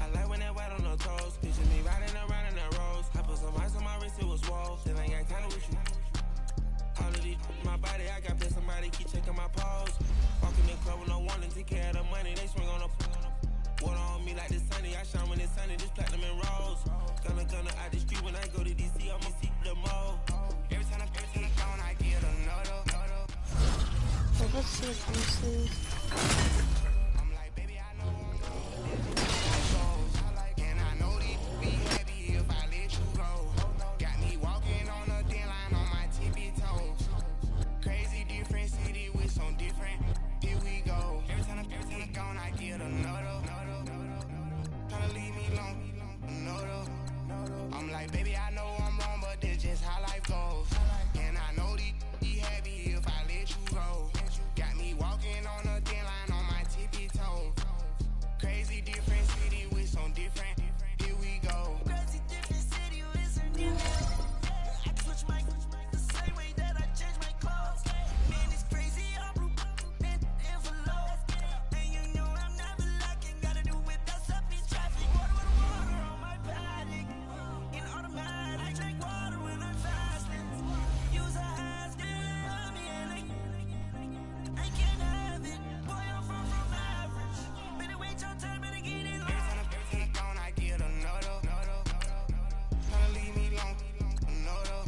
I like when that white on the toes. Picture me riding around in that rose. I put some ice on my wrist, it was swole. Still ain't got time with you. All of these my body, I got pissed. Somebody keep checking my pose. Walking in the club with no one to take care of the money. They swing on the water on me like the sunny. I shine when it's sunny. This platinum and rose. Gonna out the street when I go to DC. I'm gonna see the mode. Every time I'm gone, I get another. So let's see if we see. I'm like, baby, I know. And I know these be happy if I let you go. Got me walking on a thin line on my tippy toes. Crazy different city with some different. Here we go. Every time I'm gone, I get another. Tryna leave me alone, another. I'm like, baby, I know I'm wrong, but this just how life goes. And I know these happy if I let you go. Got me walking on a thin line on my tippy toes. Crazy different city with some different. Here we go. Crazy different city with some different. I switch my the same way that I change my clothes. Man, it's crazy. I'm blue and envelope. And you know I'm never lacking. Gotta do it. That's up in traffic. Water on my paddock. In automatic. I drink water when I'm fasting. Use a ass, get me and I can't have it. Boy, I'm from average. Better wait your turn, better get in line. Every time I'm gone, I get another. Tryna leave me alone, another.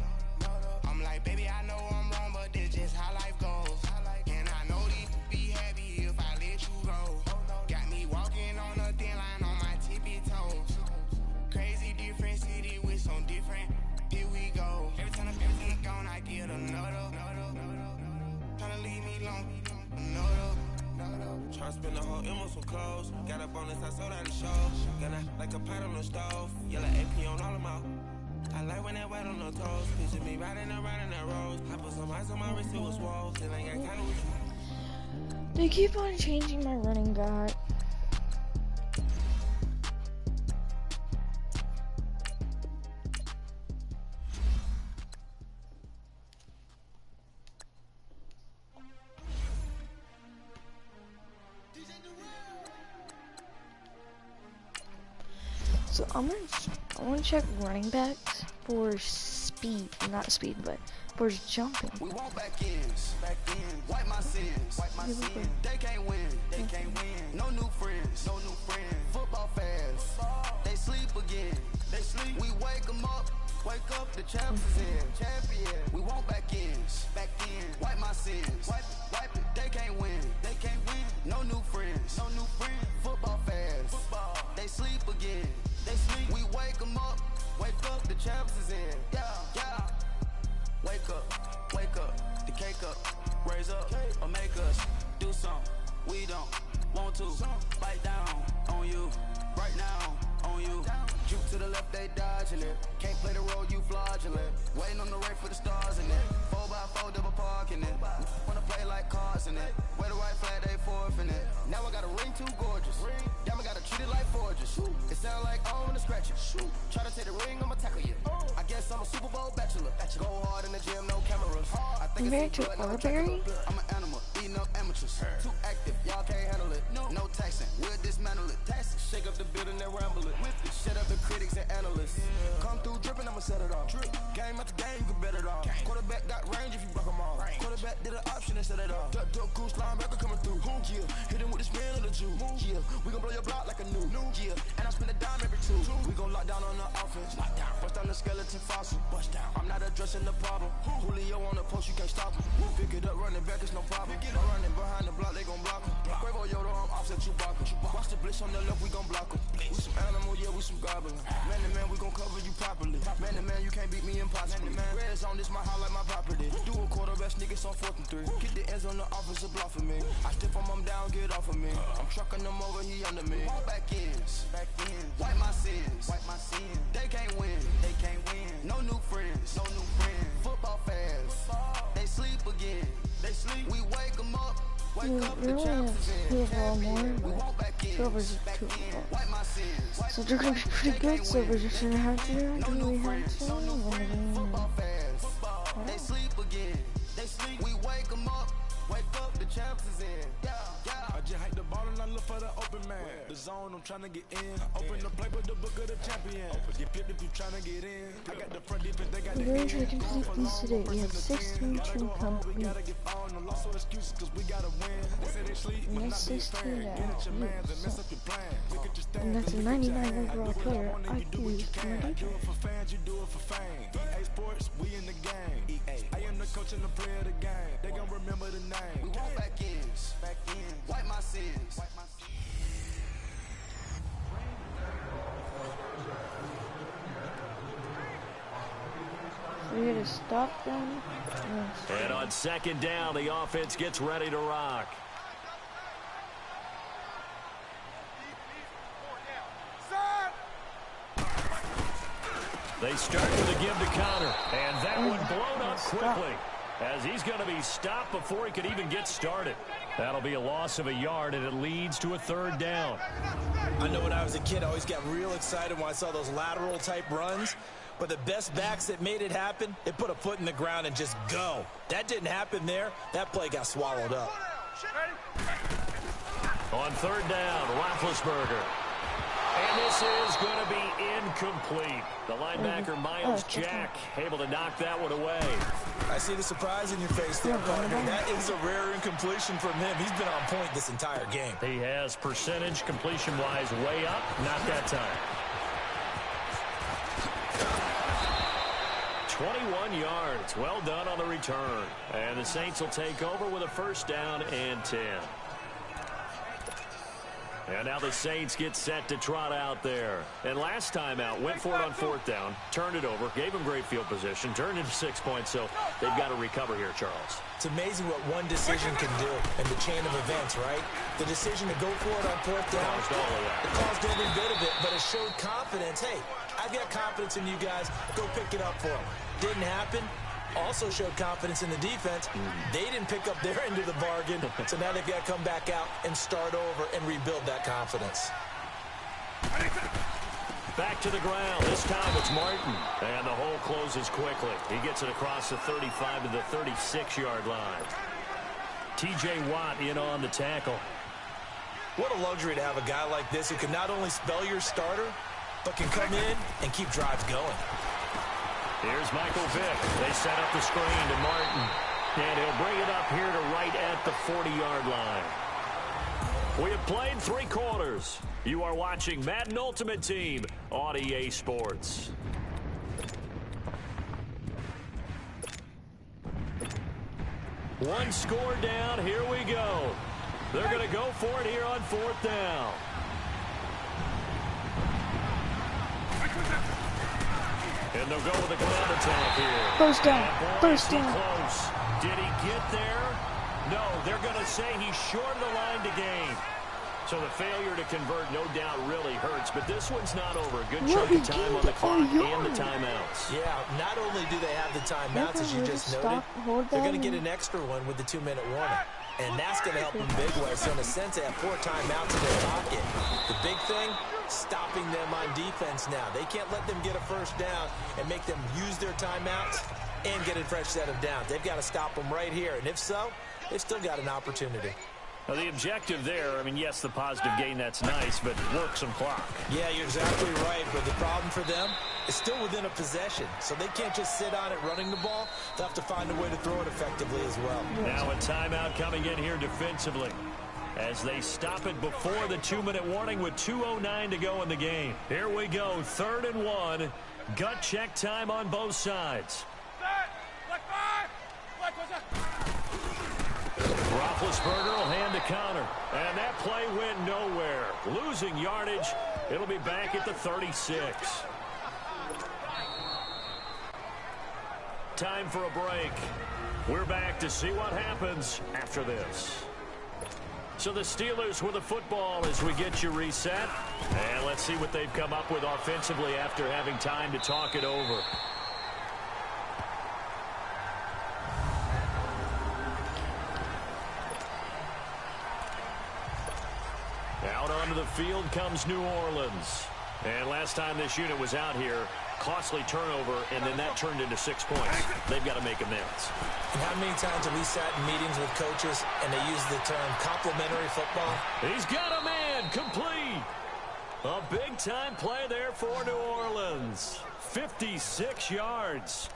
I'm like, baby, I know I'm wrong, but this just how life goes. And I know these be happy if I let you go. Got me walking on a thin line on my tippy toes. Crazy different city with some different. Here we go. Every time I'm gone, I get another. Tryna leave me alone, another. Tryna spend the whole Emma some clothes. Got a bonus, I sold out the show. Gonna like a pot on the stove. Yellow AP on all of my. I like when that white on the toes. Picture me riding around in that rose. I put some ice on my wrist, it was swole. Still ain't got time with you. They keep on changing my running back. So I want to check running backs for speed, not speed, but for jumping. We want back ends, wipe my sins, They can't win, No new friends, Football fans, they sleep again, We wake them up, the champs is in, We want back ends, wipe my sins, wipe it. They can't win, No new friends, Football fans, they sleep again, We wake them up, the champs is in, yeah. Wake up, the cake up, raise up, or make us do something we don't want to. Bite down on you, right now on you. Juke to the left, they dodging it. Can't play the role, you fraudulent. Waiting on the race for the stars in it. 4x4 double parking it. Wanna play like cars in it. Wear the white flag, they forfeit it. Now I got a ring too gorgeous. Damn, I gotta treat it like forges. It sound like I wanna scratch it. Try to take the ring, I'ma tackle you. I guess I'm a Super Bowl bachelor. Go hard in the gym, no cameras. I think Married to Overberry? I'm an animal, eating up amateurs. Too active, y'all can't handle it. No taxing, we'll dismantle it. Shake up the building and ramble it. Shut up the critics and analysts. Come through dripping, I'ma set it off. Game after game, you can bet it off. Quarterback got range if you broke them all. Quarterback did an option and set it off. Duck goose linebacker coming through. Yeah, hit him with the spin of the Jew. Yeah, we gon' blow your block like a new. Yeah, and I spend a dime every two. We gon' lock down on the offense. Bust down the skeleton fossil. I'm not addressing the problem. Julio on the post, you can't stop him. Pick it up, running back, it's no problem. I'm running behind the block, they gon' block him. Quavo Yoda, I'm offset Chewbacca. Watch the blitz on the left, we gon' block him. We some animal, yeah, we some goblin. Man to man, we gon' cover you properly. Man to man, you can't beat me impossibly. Red zone, this my house like my property. Do a quarter best niggas on 4th and 3. Get the ends on the offensive block for me. I stiff him, I'm down, get off of me. I'm trucking them over, he under me. Back ends, wipe my sins, They can't win, No new friends, Football fans, they sleep again, We wake them up, You really have 2 overall more, but silvers is 2 overall. So they're gonna be pretty good. Silvers are gonna have to really have to win the game. They sleep again. They sleep. We wake them up. Wake up, the champs is in. I just hike the ball and I look for the open man. The zone, I'm trying to get in. Open the play with the book of the champion. Get flipped if you trying to get in. I got the front defense, they got the We're going to complete these today. We have 16 to complete. We gotta get all no loss or excuses cause we gotta win. They say they sleep, And that's 16 and that's a 99 overall player. I can use for my defense. You do it for fans, you do it for fame. EA Sports, we in the game. EA. I am the coach and the player of the game. They gon' remember the name. We want back in. Wipe my sins. We're going to stop them. And on second down, the offense gets ready to rock. They start with a give to Connor, and that one blown up quickly as he's going to be stopped before he could even get started. That'll be a loss of a yard, and it leads to a 3rd down. I know when I was a kid, I always got real excited when I saw those lateral-type runs. But the best backs that made it happen, they put a foot in the ground and just go. That didn't happen there. That play got swallowed up. On 3rd down, Roethlisberger. And this is going to be incomplete. The linebacker, Miles Jack, able to knock that one away. I see the surprise in your face there, partner. That is a rare incompletion from him. He's been on point this entire game. He has percentage completion-wise way up. Not that time. 21 yards. Well done on the return. And the Saints will take over with a 1st down and 10. And now the Saints get set to trot out there. And last time out, went for it on 4th down, turned it over, gave them great field position, turned into 6 points, so they've got to recover here, Charles. It's amazing what one decision can do in the chain of events, right? The decision to go for it on 4th down, it caused every bit of it, but it showed confidence. Hey, I've got confidence in you guys. Go pick it up for them. Didn't happen. Also showed confidence in the defense. They didn't pick up their end of the bargain, so now they've got to come back out and start over and rebuild that confidence. Back to the ground. This time it's Martin. And the hole closes quickly. He gets it across the 35 to the 36-yard line. T.J. Watt in on the tackle. What a luxury to have a guy like this who can not only spell your starter, but can come in and keep drives going. Here's Michael Vick. They set up the screen to Martin. And he'll bring it up here to right at the 40-yard line. We have played 3 quarters. You are watching Madden Ultimate Team on EA Sports. One score down. Here we go. They're going to go for it here on 4th down. And they'll go with a ground attack here. 1st down. 1st down. Close. Did he get there? No, they're going to say he's short of the line to gain. So the failure to convert no doubt really hurts, but this one's not over. Good chunk of time on the clock and the timeouts. Yeah, not only do they have the timeouts, as you just noted, they're going to get an extra one with the 2-minute warning. And that's going to help them big way. So in a sense, they have 4 timeouts in their pocket. The big thing, stopping them on defense now. They can't let them get a 1st down and make them use their timeouts and get a fresh set of downs. They've got to stop them right here. And if so, they've still got an opportunity. Well, the objective there, I mean, yes, the positive gain, that's nice, but work some clock. Yeah, you're exactly right. But the problem for them is still within a possession. So they can't just sit on it running the ball. They'll have to find a way to throw it effectively as well. Now a timeout coming in here defensively as they stop it before the 2-minute warning with 2:09 to go in the game. Here we go, 3rd and 1. Gut check time on both sides. Roethlisberger will hand to Connor, and that play went nowhere. Losing yardage. It'll be back at the 36. Time for a break. We're back to see what happens after this. So the Steelers with the football as we get you reset. And let's see what they've come up with offensively after having time to talk it over. Out onto the field comes New Orleans. And last time this unit was out here, costly turnover, and then that turned into 6 points. They've got to make amends. And how many times have we sat in meetings with coaches and they use the term complementary football? He's got a man complete. A big-time play there for New Orleans. 56 yards.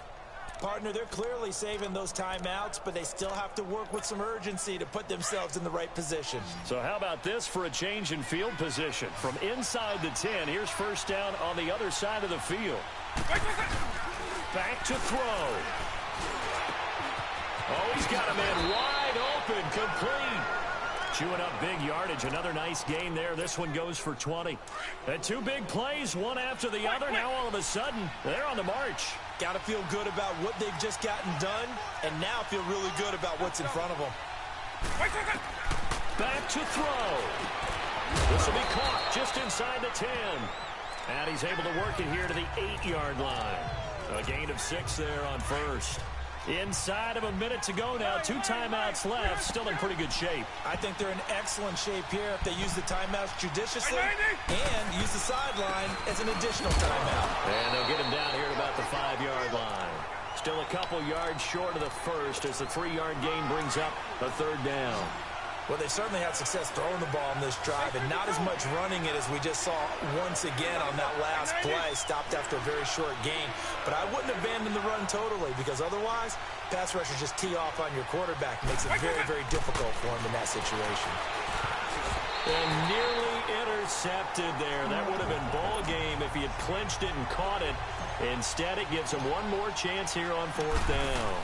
Partner, they're clearly saving those timeouts, but they still have to work with some urgency to put themselves in the right position. So how about this for a change in field position? From inside the 10, here's first down on the other side of the field. Back to throw. Oh, he's got a man wide open, complete. Chewing up big yardage. Another nice gain there. This one goes for 20. And two big plays, one after the other. Now all of a sudden, they're on the march. Got to feel good about what they've just gotten done, and now feel really good about what's in front of them. Back to throw. This will be caught just inside the 10. And he's able to work it here to the 8-yard line. A gain of 6 there on first. Inside of a minute to go now. 2 timeouts left. Still in pretty good shape. I think they're in excellent shape here if they use the timeouts judiciously and use the sideline as an additional timeout. And they'll get him down here at about the 5-yard line. Still a couple yards short of the first as the 3-yard gain brings up a third down. Well, they certainly had success throwing the ball in this drive, and not as much running it as we just saw once again on that last play. Stopped after a very short gain. But I wouldn't abandon the run totally, because otherwise, pass rushers just tee off on your quarterback. Makes it very, very difficult for him in that situation. And nearly intercepted there. That would have been ball game if he had clinched it and caught it. Instead, it gives him one more chance here on 4th down.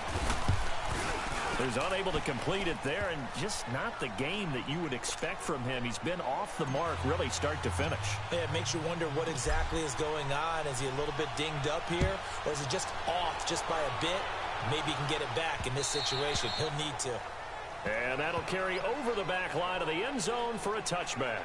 He's unable to complete it there, and just not the game that you would expect from him. He's been off the mark really start to finish. Yeah, it makes you wonder what exactly is going on. Is he a little bit dinged up here, or is it just off just by a bit? Maybe he can get it back in this situation. He'll need to. And that'll carry over the back line of the end zone for a touchback.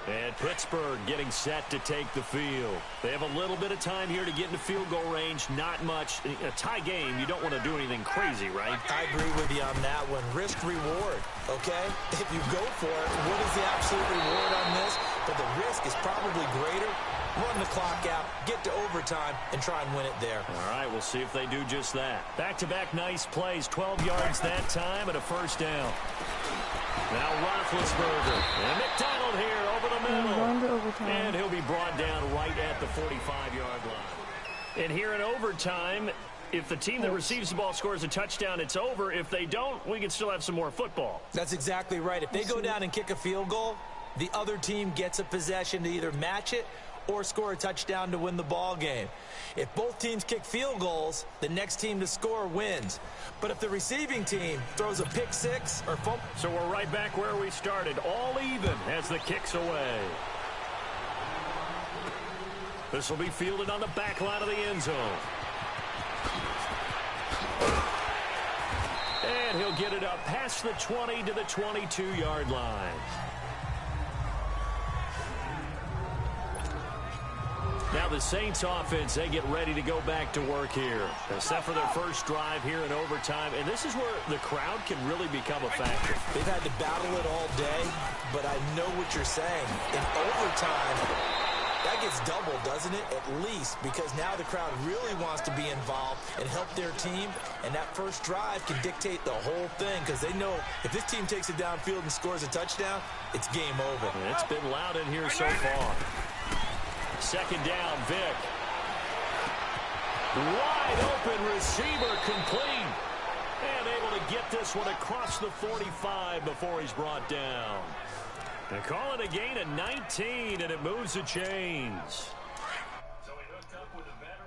And Pittsburgh getting set to take the field. They have a little bit of time here to get into field goal range. Not much. A tie game, you don't want to do anything crazy, right? I agree with you on that one. Risk reward, okay? If you go for it, what is the absolute reward on this? But the risk is probably greater. Run the clock out, get to overtime, and try and win it there. All right, we'll see if they do just that. Back-to-back nice plays. 12 yards that time and a first down. Now Roethlisberger and McDonald here over the middle. And he'll be brought down right at the 45-yard line. And here in overtime, if the team that receives the ball scores a touchdown, it's over. If they don't, we can still have some more football. That's exactly right. If they go down and kick a field goal, the other team gets a possession to either match it or score a touchdown to win the ball game. If both teams kick field goals, the next team to score wins. But if the receiving team throws a pick six or fumble... So we're right back where we started, all even as the kick's away. This will be fielded on the back line of the end zone. And he'll get it up past the 20 to the 22-yard line. Now the Saints offense, they get ready to go back to work here. Except for their first drive here in overtime. And this is where the crowd can really become a factor. They've had to battle it all day, but I know what you're saying. In overtime, that gets doubled, doesn't it? At least, because now the crowd really wants to be involved and help their team. And that first drive can dictate the whole thing, because they know if this team takes it downfield and scores a touchdown, it's game over. And it's been loud in here so far. Second down, Vic. Wide open receiver, complete. And able to get this one across the 45 before he's brought down. They call it a gain of 19, and it moves the chains.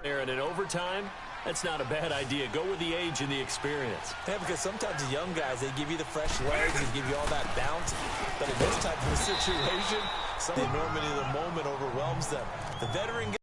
There, and in overtime, that's not a bad idea. Go with the age and the experience. Yeah, because sometimes the young guys, they give you the fresh legs, they give you all that bounce. But in this type of a situation, the enormity of the moment overwhelms them. The veteran guy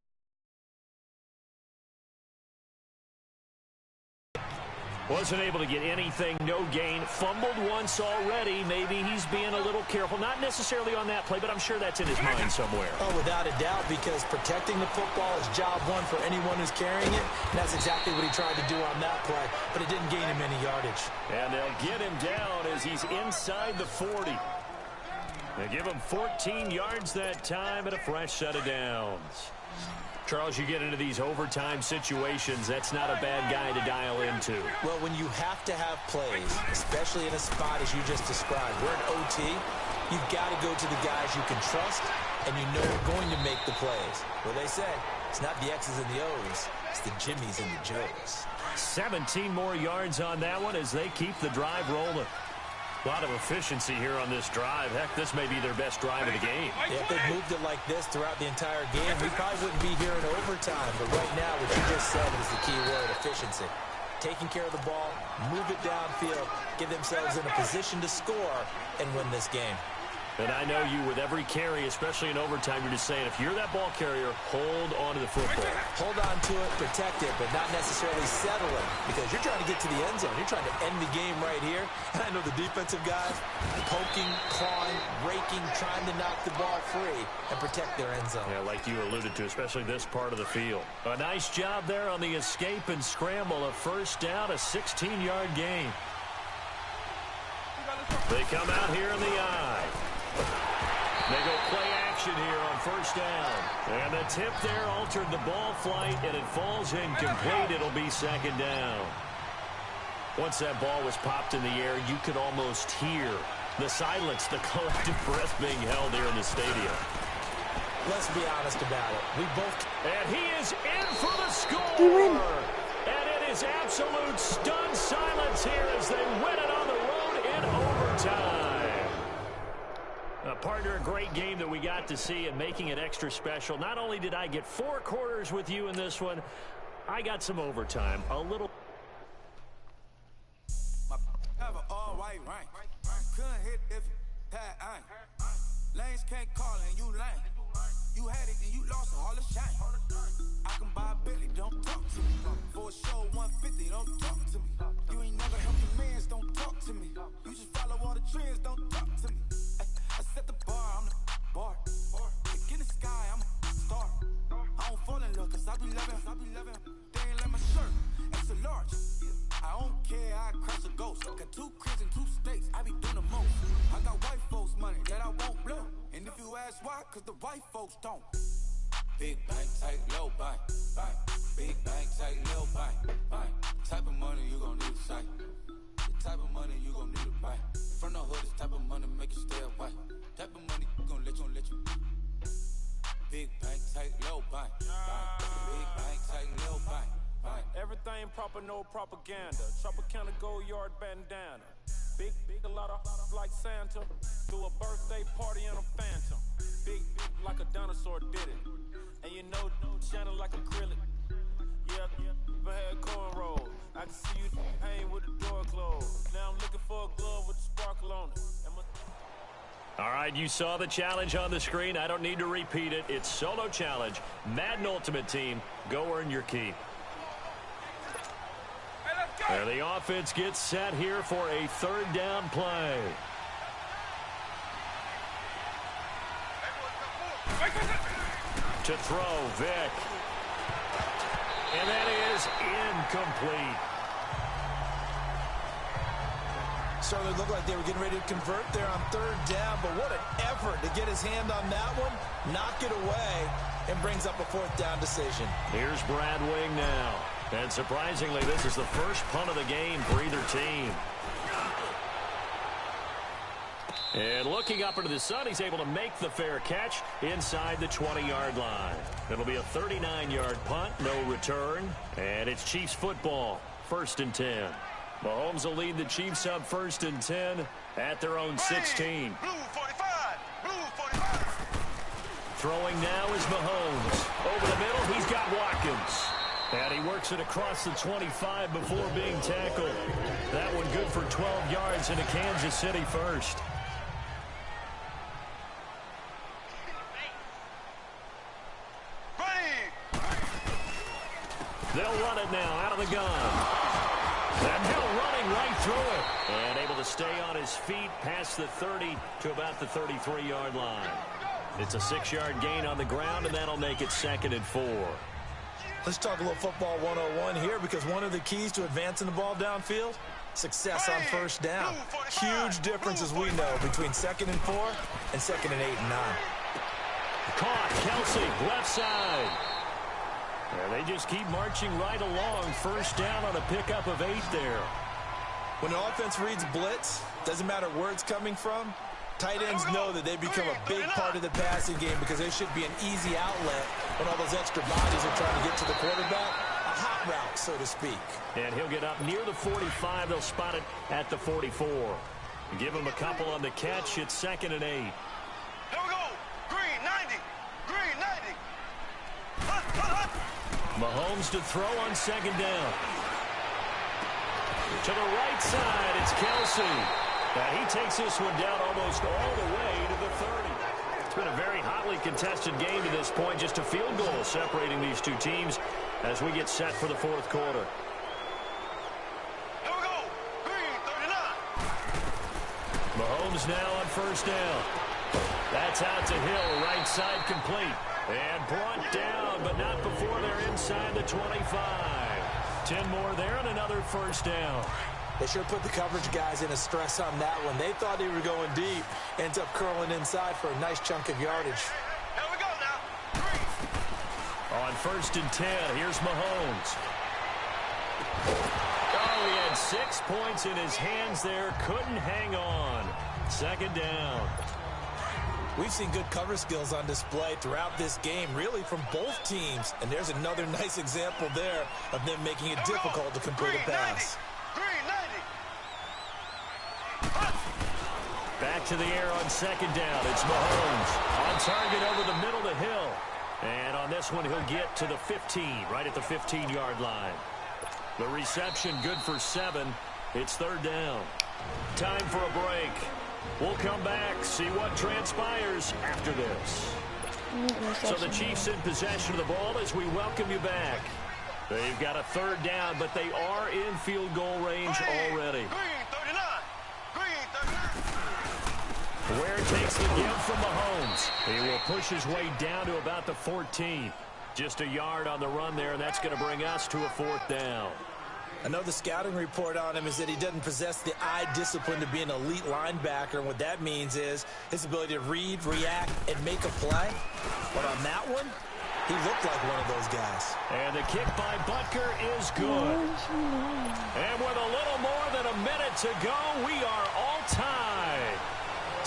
wasn't able to get anything, no gain. Fumbled once already. Maybe he's being a little careful. Not necessarily on that play, but I'm sure that's in his mind somewhere. Oh, without a doubt, because protecting the football is job one for anyone who's carrying it. And that's exactly what he tried to do on that play, but it didn't gain him any yardage. And they'll get him down as he's inside the 40. They give him 14 yards that time and a fresh set of downs. Charles, you get into these overtime situations, that's not a bad guy to dial into. Well, when you have to have plays, especially in a spot as you just described, we're in OT, you've got to go to the guys you can trust and you know are going to make the plays. Well, they say it's not the X's and the O's, it's the Jimmys and the Joes. 17 more yards on that one as they keep the drive rolling. A lot of efficiency here on this drive. Heck, this may be their best drive of the game. Yeah, if they moved it like this throughout the entire game, we probably wouldn't be here in overtime. But right now, what you just said is the key word, efficiency. Taking care of the ball, move it downfield, get themselves in a position to score, and win this game. And I know you, with every carry, especially in overtime, you're just saying, if you're that ball carrier, hold on to the football. Hold on to it, protect it, but not necessarily settle it, because you're trying to get to the end zone. You're trying to end the game right here. And I know the defensive guys poking, clawing, raking, trying to knock the ball free and protect their end zone. Yeah, like you alluded to, especially this part of the field. A nice job there on the escape and scramble. A first down, a 16-yard gain. They come out here in the eye. They go play action here on first down. And the tip there altered the ball flight, and it falls incomplete. It'll be second down. Once that ball was popped in the air, you could almost hear the silence, the collective breath being held here in the stadium. Let's be honest about it. We both... And he is in for the score! And it is absolute stunned silence here as they win it on the road in overtime. Partner, a great game that we got to see and making it extra special. Not only did I get 4 quarters with you in this one, I got some overtime. A little... Have an all-white rank. Couldn't hit if had ain't. Lanes can't call and you lame. You had it and you lost all the shine. I can buy a Billy, don't talk to me. For a show 150, don't talk to me. You ain't never helped your mans, don't talk to me. You just follow all the trends, don't talk to me. I set the bar, I'm the bar. Look in the sky, I'm a star. I don't fall in love, cause I be loving. They ain't like my shirt, it's a large. I don't care, I crush a ghost. Got 2 cribs in 2 states, I be doing the most. I got white folks money that I won't blow. And if you ask why, cause the white folks don't. Big bank, tight, low bank, bank. Big bank, tight, low bank, bank. Type of money you gon' need to sight. The type of money you gon' need to buy. From the hood, this type of money make you stay away. Type of money gon' let you. Big bank, tight, low bank, bank. Big bank, tight, low bank, bank. Everything proper, no propaganda. Tropicana gold yard bandana. Big, a lot of like Santa. Threw a birthday party in a phantom. Big, like a dinosaur did it. And you know, shining like acrylic. Yeah, I had cornrows. I can see you hang with the door closed. Now I'm looking for a glove with a sparkle on it. All right, you saw the challenge on the screen. I don't need to repeat it. It's solo challenge. Madden Ultimate Team. Go earn your keep. And the offense gets set here for a third down play. To throw, Vic. And that is incomplete. Certainly looked like they were getting ready to convert there on third down, but what an effort to get his hand on that one, knock it away, and brings up a fourth down decision. Here's Brad Wing now. And surprisingly, this is the first punt of the game for either team. And looking up into the sun, he's able to make the fair catch inside the 20-yard line. It'll be a 39-yard punt, no return. And it's Chiefs football, 1st and 10. Mahomes will lead the Chiefs up 1st and 10 at their own 16. Blue 45. Blue 45. Throwing now is Mahomes. Over the middle, he's got Watkins. And he works it across the 25 before being tackled. That one good for 12 yards into Kansas City first. They'll run it now out of the gun. And Hill running right through it. And able to stay on his feet past the 30 to about the 33-yard line. It's a 6-yard gain on the ground, and that'll make it 2nd and 4. Let's talk a little football 101 here, because one of the keys to advancing the ball downfield, success on first down. Huge difference, as we know, between 2nd and 4 and 2nd and 8 and 9. Caught, Kelsey, left side. And they just keep marching right along. First down on a pickup of 8 there. When an offense reads blitz, doesn't matter where it's coming from, tight ends know that they become a big part of the passing game because they should be an easy outlet when all those extra bodies are trying to get to the quarterback. A hot route, so to speak. And he'll get up near the 45. They'll spot it at the 44. Give him a couple on the catch. It's 2nd and 8. Here we go. Green 90. Green 90. Mahomes to throw on 2nd down. To the right side, it's Kelsey. And he takes this one down almost all the way to the 30. It's been a very hotly contested game to this point. Just a field goal separating these two teams as we get set for the 4th quarter. Here we go. Green 39. Mahomes now on 1st down. That's out to Hill, right side complete. And brought down, but not before they're inside the 25. 10 more there and another 1st down. They sure put the coverage guys in a stress on that one. They thought they were going deep. Ends up curling inside for a nice chunk of yardage. Here we go now. Green. On 1st and 10, here's Mahomes. Oh, he had 6 points in his hands there. Couldn't hang on. 2nd down. We've seen good cover skills on display throughout this game, really from both teams. And there's another nice example there of them making it difficult to complete a pass. Green 90. Back to the air on 2nd down. It's Mahomes. On target over the middle to Hill. And on this one, he'll get to the 15, right at the 15-yard line. The reception good for 7. It's 3rd down. Time for a break. We'll come back, see what transpires after this. So the Chiefs in possession of the ball as we welcome you back. They've got a 3rd down, but they are in field goal range already. Green 39. Green 39. Where takes the give from Mahomes. He will push his way down to about the 14. Just a yard on the run there, and that's going to bring us to a 4th down. I know the scouting report on him is that he doesn't possess the eye discipline to be an elite linebacker. And what that means is his ability to read, react, and make a play. But on that one, he looked like one of those guys. And the kick by Butker is good. And with a little more than a minute to go, we are all tied.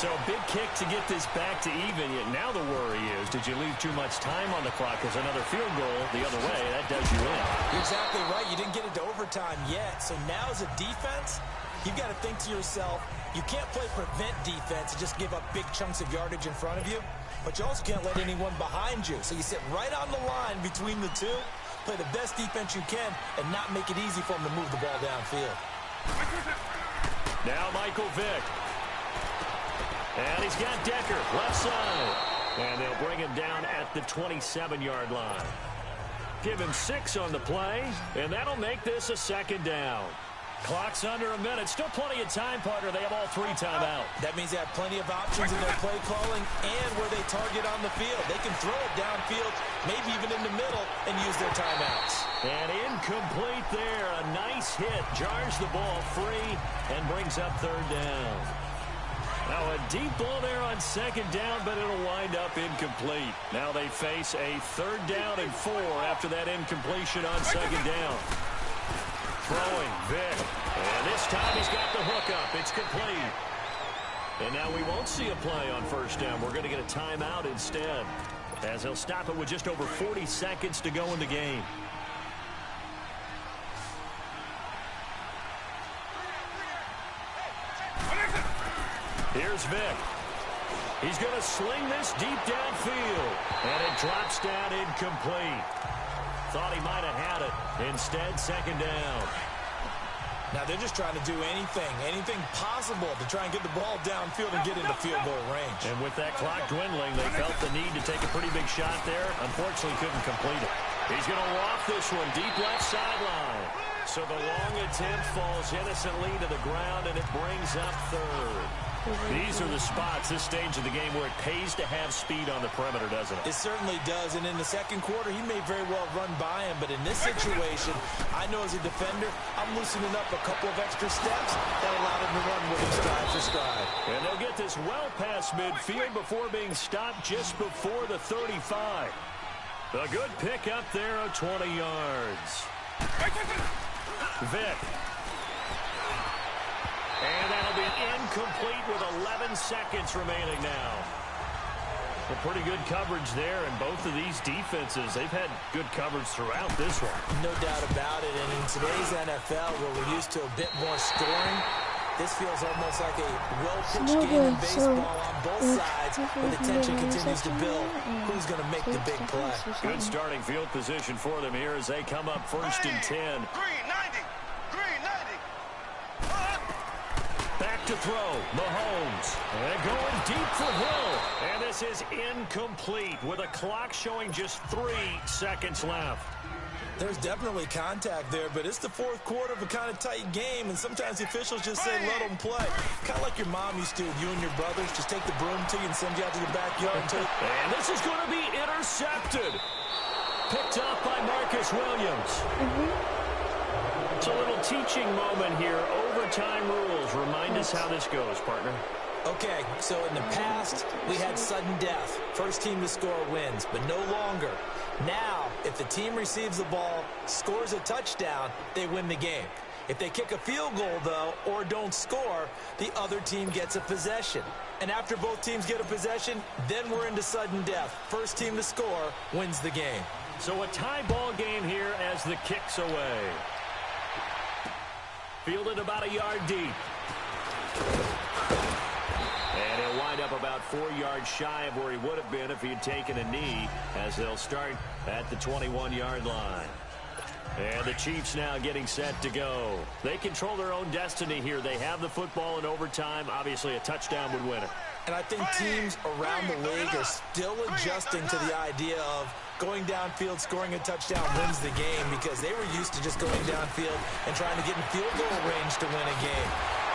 So a big kick to get this back to even. Yet now the worry is, did you leave too much time on the clock? Because another field goal the other way, that does you in. You're exactly right. You didn't get it to overtime yet. So now as a defense, you've got to think to yourself, you can't play prevent defense and just give up big chunks of yardage in front of you. But you also can't let anyone behind you. So you sit right on the line between the two, play the best defense you can, and not make it easy for them to move the ball downfield. Now Michael Vick. And he's got Decker, left side. And they'll bring him down at the 27-yard line. Give him 6 on the play, and that'll make this a 2nd down. Clock's under a minute. Still plenty of time, partner. They have all 3 timeout. That means they have plenty of options in their play calling and where they target on the field. They can throw it downfield, maybe even in the middle, and use their timeouts. And incomplete there. A nice hit. Jars the ball free and brings up 3rd down. Now a deep ball there on 2nd down, but it'll wind up incomplete. Now they face a 3rd down and 4 after that incompletion on 2nd down. Throwing, Vick. And this time he's got the hook up. It's complete. And now we won't see a play on 1st down. We're going to get a timeout instead, as he'll stop it with just over 40 seconds to go in the game. Here's Vick. He's going to sling this deep downfield. And it drops down incomplete. Thought he might have had it. Instead, 2nd down. Now they're just trying to do anything possible to try and get the ball downfield and get into field goal range. And with that clock dwindling, they felt the need to take a pretty big shot there. Unfortunately, couldn't complete it. He's going to waft this one deep left sideline. So the long attempt falls innocently to the ground, and it brings up 3rd. These are the spots, this stage of the game, where it pays to have speed on the perimeter, doesn't it? It certainly does, and in the second quarter, he may very well run by him, but in this situation, I know as a defender, I'm loosening up a couple of extra steps that allowed him to run with him stride for stride. And they'll get this well past midfield before being stopped just before the 35. A good pick up there of 20 yards. Vick. And that'll be incomplete with 11 seconds remaining now. A pretty good coverage there, and both of these defenses, they've had good coverage throughout this one. No doubt about it, and in today's NFL, where we're used to a bit more scoring, this feels almost like a well-pitched game in baseball on both sides, where the tension continues to build. Who's going to make the big play? Good starting field position for them here as they come up first and 10. Green 90. Green 90. Back to throw, Mahomes. And going deep for Hill. And this is incomplete with a clock showing just 3 seconds left. There's definitely contact there, but it's the fourth quarter of a kind of tight game, and sometimes the officials just say, let them play. Kind of like your mom used to with you and your brothers. Just take the broom to you and send you out to the backyard. And this is going to be intercepted. Picked off by Marcus Williams. It's a little teaching moment here. Overtime rules. Remind us how this goes, partner. Okay, so in the past, we had sudden death. First team to score wins, but no longer. Now, if the team receives the ball, scores a touchdown, they win the game. If they kick a field goal, though, or don't score, the other team gets a possession. And after both teams get a possession, then we're into sudden death. First team to score wins the game. So a tie ball game here as the kick's away. Fielded about a yard deep. And he'll wind up about 4 yards shy of where he would have been if he had taken a knee, as they'll start at the 21-yard line. And the Chiefs now getting set to go. They control their own destiny here. They have the football in overtime. Obviously, a touchdown would win it. And I think teams around the league are still adjusting to the idea of going downfield, scoring a touchdown wins the game, because they were used to just going downfield and trying to get in field goal range to win a game.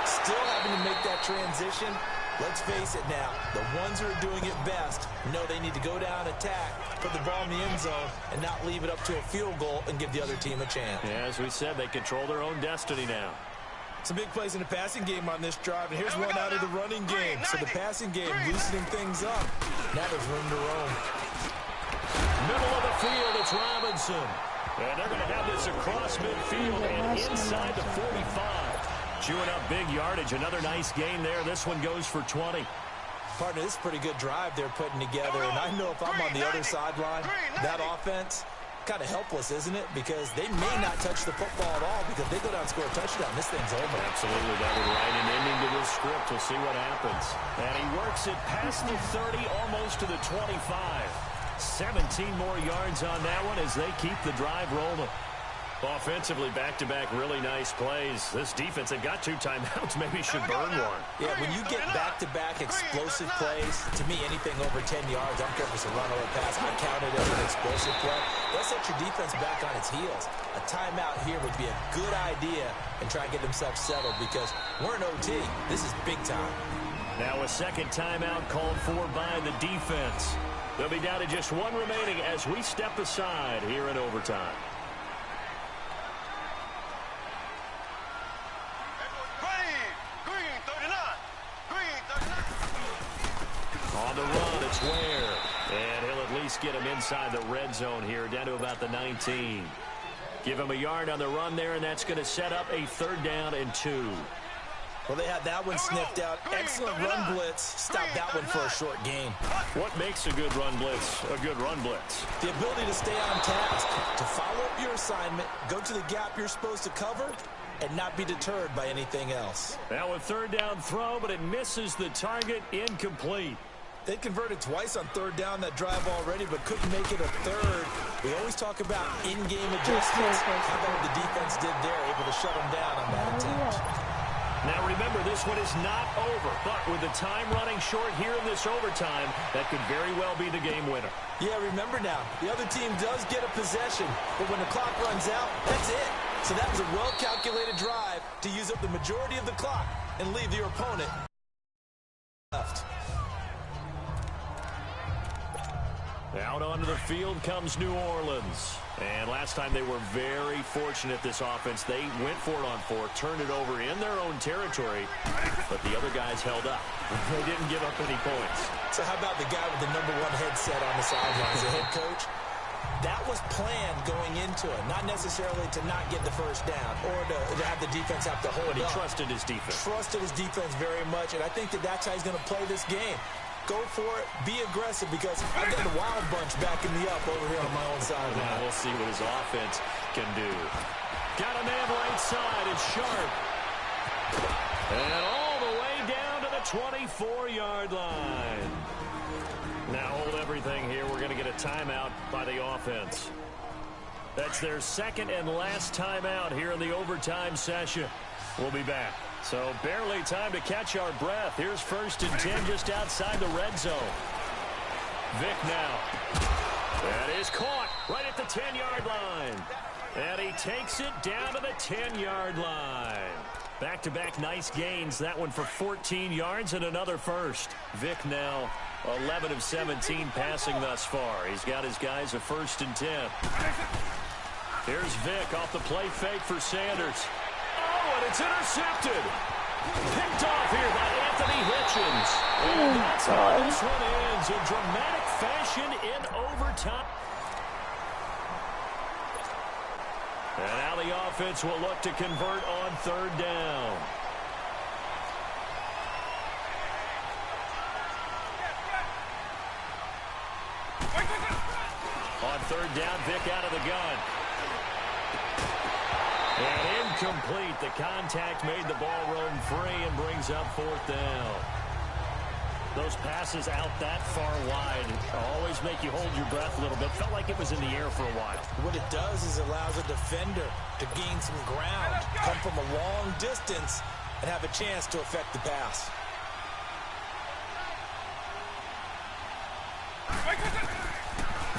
Still having to make that transition. Let's face it now, the ones who are doing it best know they need to go down, attack, put the ball in the end zone, and not leave it up to a field goal and give the other team a chance. Yeah, as we said, they control their own destiny now. Some big plays in the passing game on this drive, and here's one out of the running game. So the passing game loosening things up. Now there's room to roam. Middle of the field, it's Robinson. And they're going to have this across midfield and inside the 45. Chewing up big yardage. Another nice gain there. This one goes for 20. Partner, this is a pretty good drive they're putting together. And I know if I'm on the other sideline, that offense, kind of helpless, isn't it? Because they may not touch the football at all, because they go down and score a touchdown. This thing's over. Absolutely. That would write an ending to this script. We'll see what happens. And he works it past the 30, almost to the 25. 17 more yards on that one as they keep the drive rolling. Offensively, back-to-back really nice plays. This defense, they've got 2 timeouts. Maybe should burn one. Yeah, when you get back-to-back explosive plays, to me, anything over 10 yards, I don't care if it's a run or a pass, I count it as an explosive play. They'll set your defense back on its heels. A timeout here would be a good idea and try and get themselves settled, because we're in OT. This is big time. Now a second timeout called for by the defense. They'll be down to just 1 remaining as we step aside here in overtime. On the run, it's Ware. And he'll at least get him inside the red zone here, down to about the 19. Give him a yard on the run there, and that's going to set up a 3rd down and 2. Well, they had that one sniffed out. Excellent run blitz. Stop that one for a short gain. What makes a good run blitz a good run blitz? The ability to stay on task, to follow up your assignment, go to the gap you're supposed to cover, and not be deterred by anything else. Now a 3rd down throw, but it misses the target. Incomplete. They converted twice on 3rd down that drive already, but couldn't make it a 3rd. We always talk about in-game adjustments. How about what the defense did there, able to shut them down on that attempt. Now remember, this one is not over, but with the time running short here in this overtime, that could very well be the game winner. Yeah, remember now, the other team does get a possession, but when the clock runs out, that's it. So that was a well-calculated drive to use up the majority of the clock and leave your opponent Out onto the field comes New Orleans. And last time they were very fortunate, this offense. They went for it on 4, turned it over in their own territory, but the other guys held up. They didn't give up any points. So how about the guy with the #1 headset on the sidelines, the head coach? That was planned going into it, not necessarily to not get the first down or to have the defense have to hold But he up. trusted his defense. Trusted his defense very much, and I think that's how he's going to play this game. Go for it, be aggressive, because I've got the wild bunch backing me up over here on my own side. Now we'll see what his offense can do. Got a man right side. It's Sharp. And all the way down to the 24-yard line. Now hold everything here. We're going to get a timeout by the offense. That's their second and last timeout here in the overtime session. We'll be back. So barely time to catch our breath. Here's 1st and 10 just outside the red zone. Vic now. That is caught right at the 10-yard line. And he takes it down to the 10-yard line. Back-to-back nice gains. That one for 14 yards and another first. Vic now 11 of 17 passing thus far. He's got his guys a 1st and 10. Here's Vic off the play fake for Sanders. Oh, and it's intercepted. Picked off here by Anthony Hitchens. And that's how this one ends in dramatic fashion in overtime. And now the offense will look to convert on 3rd down. On 3rd down, Vic out of the gun. And incomplete. The contact made the ball roam free and brings up 4th down. Those passes out that far wide always make you hold your breath a little bit. Felt like it was in the air for a while. What it does is it allows a defender to gain some ground, come from a long distance, and have a chance to affect the pass.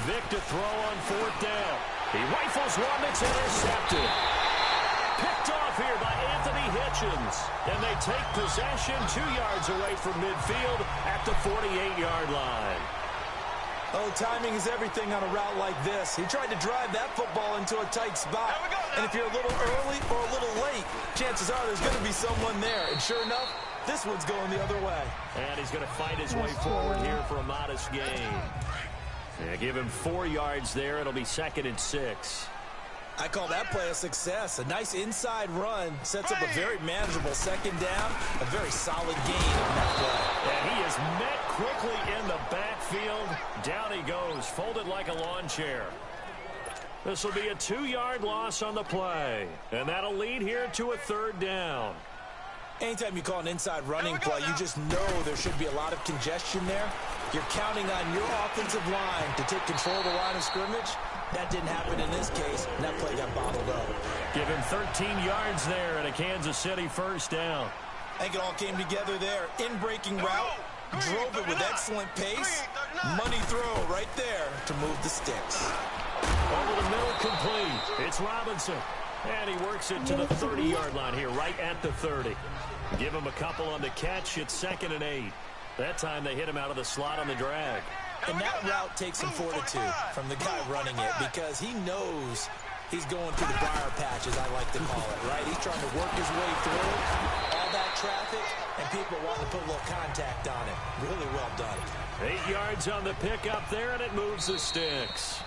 Vic to throw on 4th down. He rifles one that's intercepted. Picked off here by Anthony Hitchens. And they take possession 2 yards away from midfield at the 48-yard line. Oh, timing is everything on a route like this. He tried to drive that football into a tight spot. And if you're a little early or a little late, chances are there's going to be someone there. And sure enough, this one's going the other way. And he's going to fight his way forward here for a modest gain. Yeah, give him 4 yards there. It'll be 2nd and 6. I call that play a success. A nice inside run sets up a very manageable 2nd down. A very solid gain on that play. And he is met quickly in the backfield. Down he goes, folded like a lawn chair. This will be a 2-yard loss on the play. And that'll lead here to a 3rd down. Anytime you call an inside running play, you just know there should be a lot of congestion there. You're counting on your offensive line to take control of the line of scrimmage. That didn't happen in this case, and that play got bottled up. Give him 13 yards there and a Kansas City 1st down. I think it all came together there. In-breaking route, drove it with excellent pace. Money throw right there to move the sticks. Over the middle, complete. It's Robinson. And he works it to the 30-yard line here, right at the 30. Give him a couple on the catch. It's 2nd and 8. That time they hit him out of the slot on the drag. And that route takes some fortitude from the guy running it because he knows he's going through the briar patch, as I like to call it, right? He's trying to work his way through all that traffic, and people want to put a little contact on it. Really well done. 8 yards on the pickup there, and it moves the sticks.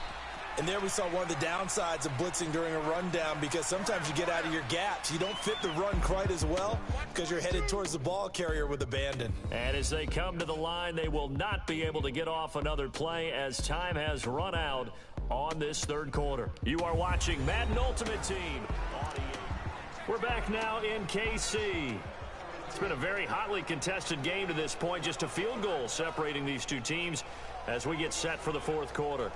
And there we saw one of the downsides of blitzing during a rundown because sometimes you get out of your gaps. You don't fit the run quite as well because you're headed towards the ball carrier with abandon. And as they come to the line, they will not be able to get off another play as time has run out on this 3rd quarter. You are watching Madden Ultimate Team. We're back now in KC. It's been a very hotly contested game to this point. Just a field goal separating these two teams as we get set for the 4th quarter.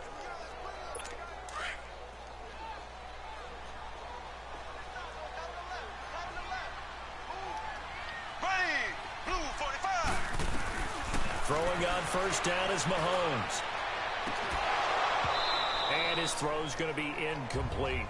Throwing on 1st down is Mahomes. And his throw's going to be incomplete.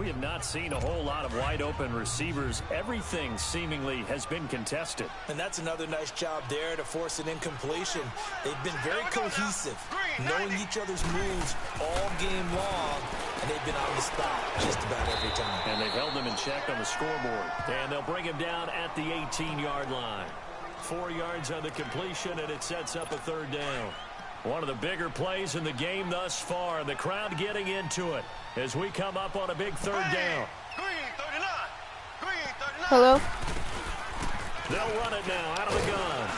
We have not seen a whole lot of wide-open receivers. Everything seemingly has been contested. And that's another nice job there to force an incompletion. They've been very cohesive, knowing each other's moves all game long, and they've been on the spot just about every time. And they've held them in check on the scoreboard. And they'll bring him down at the 18-yard line. 4 yards on the completion, and it sets up a third down. One of the bigger plays in the game thus far. The crowd getting into it as we come up on a big third down. Hello? They'll run it now out of the gun.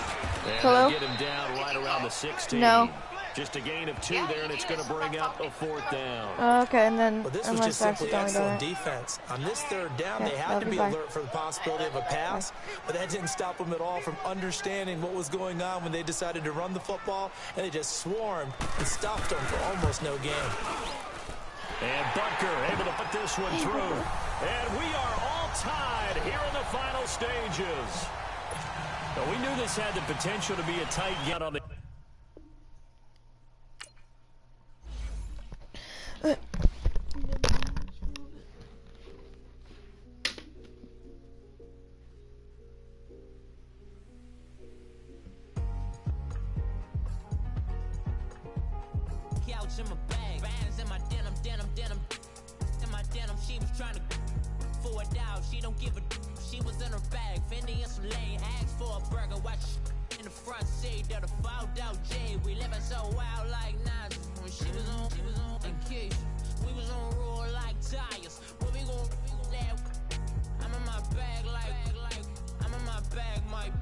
And Hello? get him down right around the 16. No. Just a gain of 2 there, and it's going to bring up a fourth down. Okay, and then Well, this was just simply excellent defense. On this third down, they had to be alert for the possibility of a pass, but that didn't stop them at all from understanding what was going on when they decided to run the football, and they just swarmed and stopped them for almost no gain. And Butker able to put this one through. And we are all tied here in the final stages. Now, we knew this had the potential to be a tight game on the... Couch in my bag, bands in my denim, in my denim. She was trying to for it out. She don't give a. She was in her bag, Fendi and some lane. Asked for a burger, watch in the front seat. That a fouled out J. We living so wild like Nas. When she was on in Keisha. We was on roll like tires. Where we gon' let? I'm in my bag like I'm in my bag, Mike.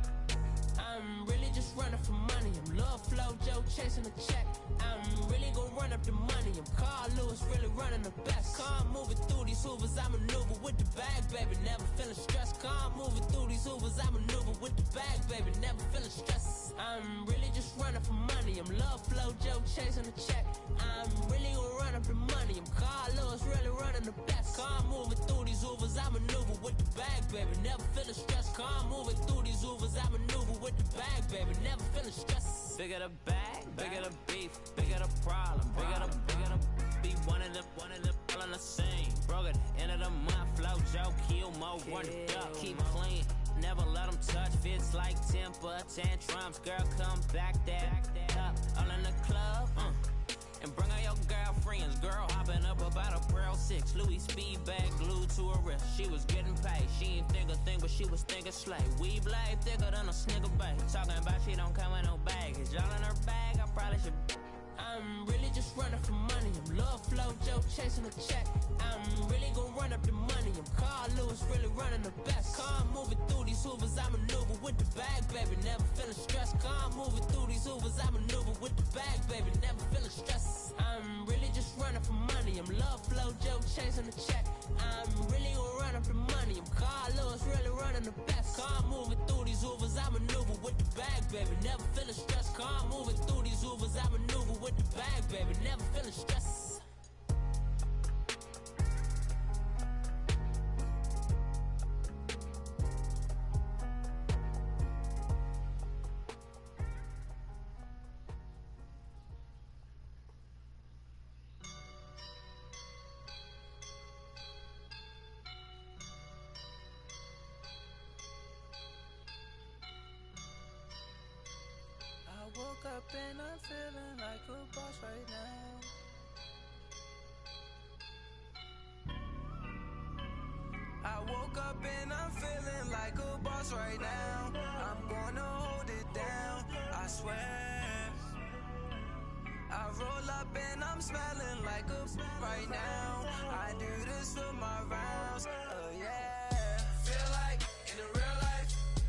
I'm really just running for money. I'm love flow, Joe chasing a check. I'm really gonna run up the money. I'm Carl Lewis, really running the best. Car moving through these hoovers, I maneuver with the bag, baby. Never feeling stressed. Car moving through these hoovers, I maneuver with the bag, baby. Never feeling stressed. I'm really just running for money. I'm love flow, Joe chasing a check. I'm really gonna run up the money. I'm Carl Lewis, really running the best. Car moving through these hoovers, I maneuver with the bag, baby. Never feeling stressed. Car moving through these hoovers, I maneuver with the bag, baby. Never feeling stressed. Bigger the bag, bigger the beef, bigger the problem, bigger the be one of the all on the same. Broke at the end of the month, flow Joe, kill mo, run it up, keep clean. Never let them touch, fits like temper tantrums. Girl, come back that up, all in the club, and bring all your girlfriends. Girl hopping up about a Pearl 6 Louis speed bag glued to her wrist. She was getting paid, she ain't think a thing, but she was thinking slay. We blade thicker than a snigger bag. Talking about she don't come with no baggage. Y'all in her bag, I probably should. I'm really just running for money. I'm love flow, Joe chasing a check. I'm really gonna run up the money. I'm Carl Lewis, really running the best. Car moving through these hoovers, I maneuver with the bag, baby. Never feeling stressed. Car moving through these hoovers, I maneuver with the bag, baby. Never feeling stressed. I'm really just running for money. I'm love flow, Joe chasing a check. I'm really gonna run up the money. I'm Carl Lewis, really running the best. Car moving through these hoovers, I maneuver with the bag, baby. Never feeling stressed. Car moving through these hoovers, I maneuver with the bag, baby. Never feeling stressed. Woke up and I'm feeling like a boss right now. I woke up and I'm feeling like a boss right now. I'm gonna hold it down, I swear. I roll up and I'm smelling like a right now. I do this for my rounds.